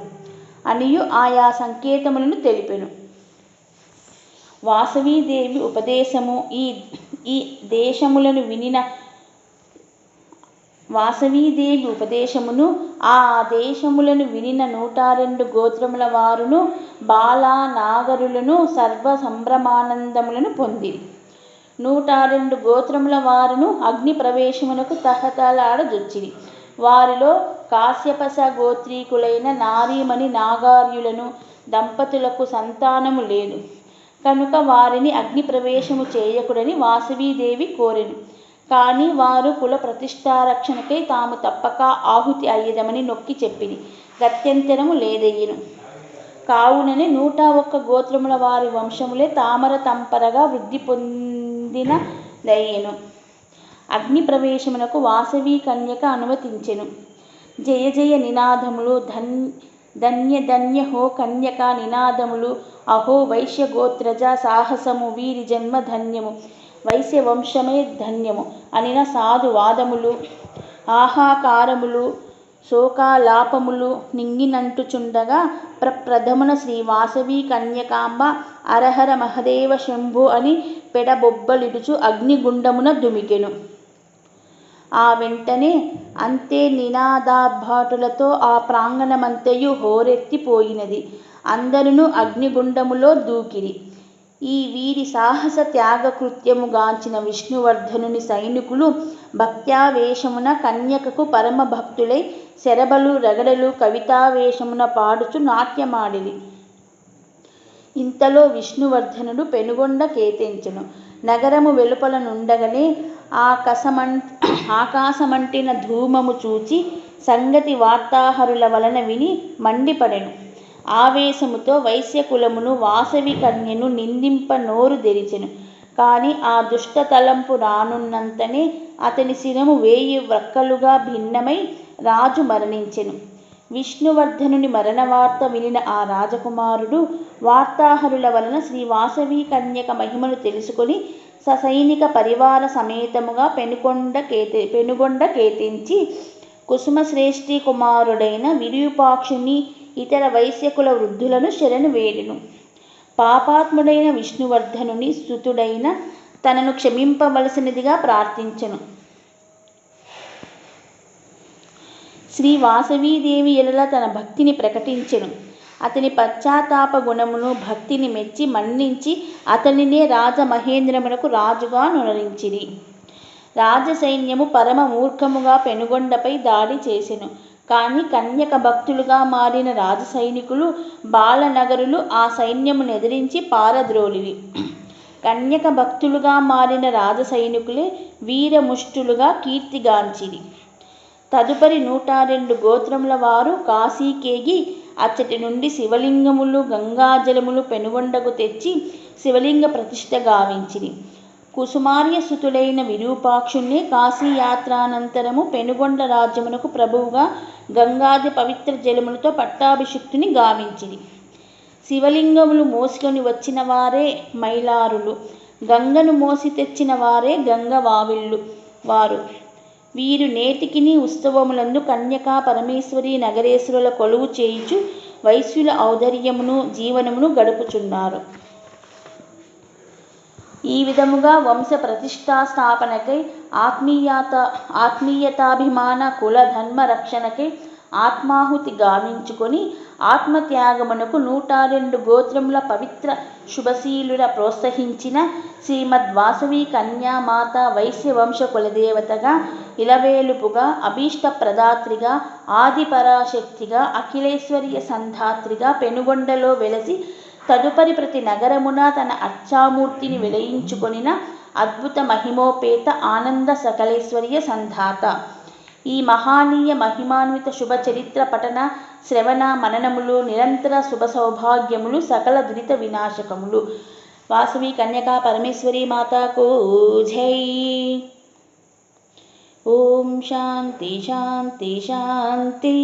S1: అనియు ఆయా సంకేతములను తెలిపెను. వాసవీదేవి ఉపదేశము ఈ దేశములను వినిన వాసవీదేవి ఉపదేశమును ఆ దేశములను వినిన 102 గోత్రముల వారును బాల నాగరులను సర్వ సంభ్రమానందములను పొందిరి. 102 గోత్రముల వారును అగ్ని ప్రవేశమునకు తహతలాడజొచ్చిరి. వారిలో కాశ్యపస గోత్రీకులైన నారీమణి నాగార్యులను దంపతులకు సంతానము లేదు కనుక వారిని అగ్ని ప్రవేశము చేయకుడని వాసవీదేవి కోరెను. కానీ వారు కుల ప్రతిష్ఠారక్షణకై తాము తప్పక ఆహుతి అయ్యదమని నొక్కి చెప్పిరి. గత్యంతరము లేదయ్యెను. కావుననే 101 గోత్రముల వారి వంశములే తామర తంపరగా వృద్ధి పొందినదయ్యెను. అగ్ని ప్రవేశమునకు వాసవి కన్యక అనుమతించెను. జయ జయ నినాదములు, ధన్య ధన్య హో కన్యక నినాదములు, అహో వైశ్య గోత్రజ సాహసము, వీరి జన్మ ధన్యము, వైశ్య వంశమే ధన్యము అనిన సాధువాదములు, ఆహాకారములు, శోకాలాపములు నింగినంటుచుండగా ప్రప్రథమున శ్రీ వాసవి కన్యకాంబ అరహర మహదేవ శంభు అని పెడబొబ్బలిడుచు అగ్నిగుండమున దుమికెను. ఆ వెంటనే అంతే నినాదార్భాటులతో ఆ ప్రాంగణమంతయు హోరెత్తిపోయినది. అందరును అగ్నిగుండములో దూకిరి. ఈ వీరి సాహస త్యాగకృత్యము గాంచిన విష్ణువర్ధనుని సైనికులు భక్త్యావేశమున కన్యకకు పరమ భక్తులై శరభలు రగడలు కవితావేశమున పాడుచు నాట్యమాడిరి. ఇంతలో విష్ణువర్ధనుడు పెనుగొండ కేతించెను. నగరము వెలుపల నుండగనే ఆకాశమంటిన ధూమము చూచి సంగతి వార్తాహరుల వలన విని మండిపడెను. ఆవేశముతో వైశ్యకులమును వాసవి కన్యను నిందింప నోరు తెరిచెను. కాని ఆ దుష్ట తలంపు రానున్నంతనే అతని శిరము 1000 వ్రక్కలుగా భిన్నమై రాజు మరణించెను. విష్ణువర్ధనుని మరణ వార్త వినిన ఆ రాజకుమారుడు వార్తాహరుల వలన శ్రీ వాసవి కన్యక మహిమను తెలుసుకొని ససైనిక పరివార సమేతముగా పెనుగొండ కేతించి కుసుమశ్రేష్ఠి కుమారుడైన విరూపాక్షుని ఇతర వైశ్యకుల వృద్ధులను శరణు వేడెను. పాపాత్ముడైన విష్ణువర్ధనుని సుతుడైన తనను క్షమింపవలసినదిగా ప్రార్థించెను. శ్రీ వాసవీదేవి ఎడల తన భక్తిని ప్రకటించెను. అతని పశ్చాత్తాప గుణమును భక్తిని మెచ్చి మన్నించి అతనినే రాజమహేంద్రమునకు రాజుగా నొనరించిరి. రాజసైన్యము పరమ మూర్ఖముగా పెనుగొండపై దాడి చేసెను. కానీ కన్యక భక్తులుగా మారిన రాజసైనికులు బాలనగరులు ఆ సైన్యమును ఎదిరించి పారద్రోలిరి. కన్యక భక్తులుగా మారిన రాజసైనికులే వీరముష్టులుగా కీర్తిగాంచిరి. తదుపరి 102 గోత్రముల వారు కాశీకేగి అచ్చటి నుండి శివలింగములు గంగాజలములు పెనుగొండకు తెచ్చి శివలింగ ప్రతిష్ఠ గావించిరి. కుసుమార్య సుతుడైన విరూపాక్షుణ్ణి కాశీయాత్రానంతరము పెనుగొండ రాజ్యమునకు ప్రభువుగా గంగాది పవిత్ర జలములతో పట్టాభిషిక్తుని గావించిరి. శివలింగములు మోసుకొని వచ్చిన వారే మైలారులు, గంగను మోసి తెచ్చిన వారే గంగవావిళ్ళు వారు. వీరు నేటికిని ఉత్సవములందు కన్యకా పరమేశ్వరి నగరేశ్వరుల కొలువు చేయుచు వైశ్యుల ఔదార్యమును జీవనమును గడుపుచున్నారు. ఈ విధముగా వంశ ప్రతిష్టా స్థాపనకై ఆత్మీయతాభిమాన కుల ధర్మ రక్షణకై ఆత్మాహుతి గావించుకొని ఆత్మత్యాగమునకు 102 గోత్రముల పవిత్ర శుభశీలుర ప్రోత్సహించిన శ్రీమద్వాసవి కన్యామాత వైశ్యవంశ కులదేవతగా ఇలవేలుపుగా అభీష్ట ప్రదాత్రిగా ఆదిపరాశక్తిగా అఖిలేశ్వర్య సంధాత్రిగా పెనుగొండలో వెలసి తదుపరి ప్రతి నగరమున తన అర్చామూర్తిని వెలయించుకొనిన అద్భుత మహిమోపేత ఆనంద సకలేశ్వర్య సంధాత. ఈ మహానీయ మహిమాన్విత శుభ చరిత్ర పఠన శ్రవణ మననములు నిరంతర శుభ సౌభాగ్యములు సకల దురిత వినాశకములు. వాసవి కన్యకా పరమేశ్వరి మాతాకు జై. ఓం శాంతి శాంతి శాంతి.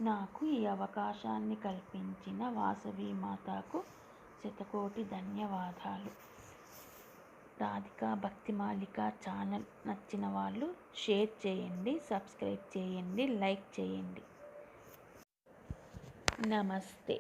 S1: నాకు ఈ అవకాశాన్ని కల్పించిన వాసవి మాతాకు శతకోటి ధన్యవాదాలు. రాధికా భక్తిమాలిక ఛానల్ నచ్చిన వాళ్ళు షేర్ చేయండి, సబ్స్క్రైబ్ చేయండి, లైక్ చేయండి. నమస్తే.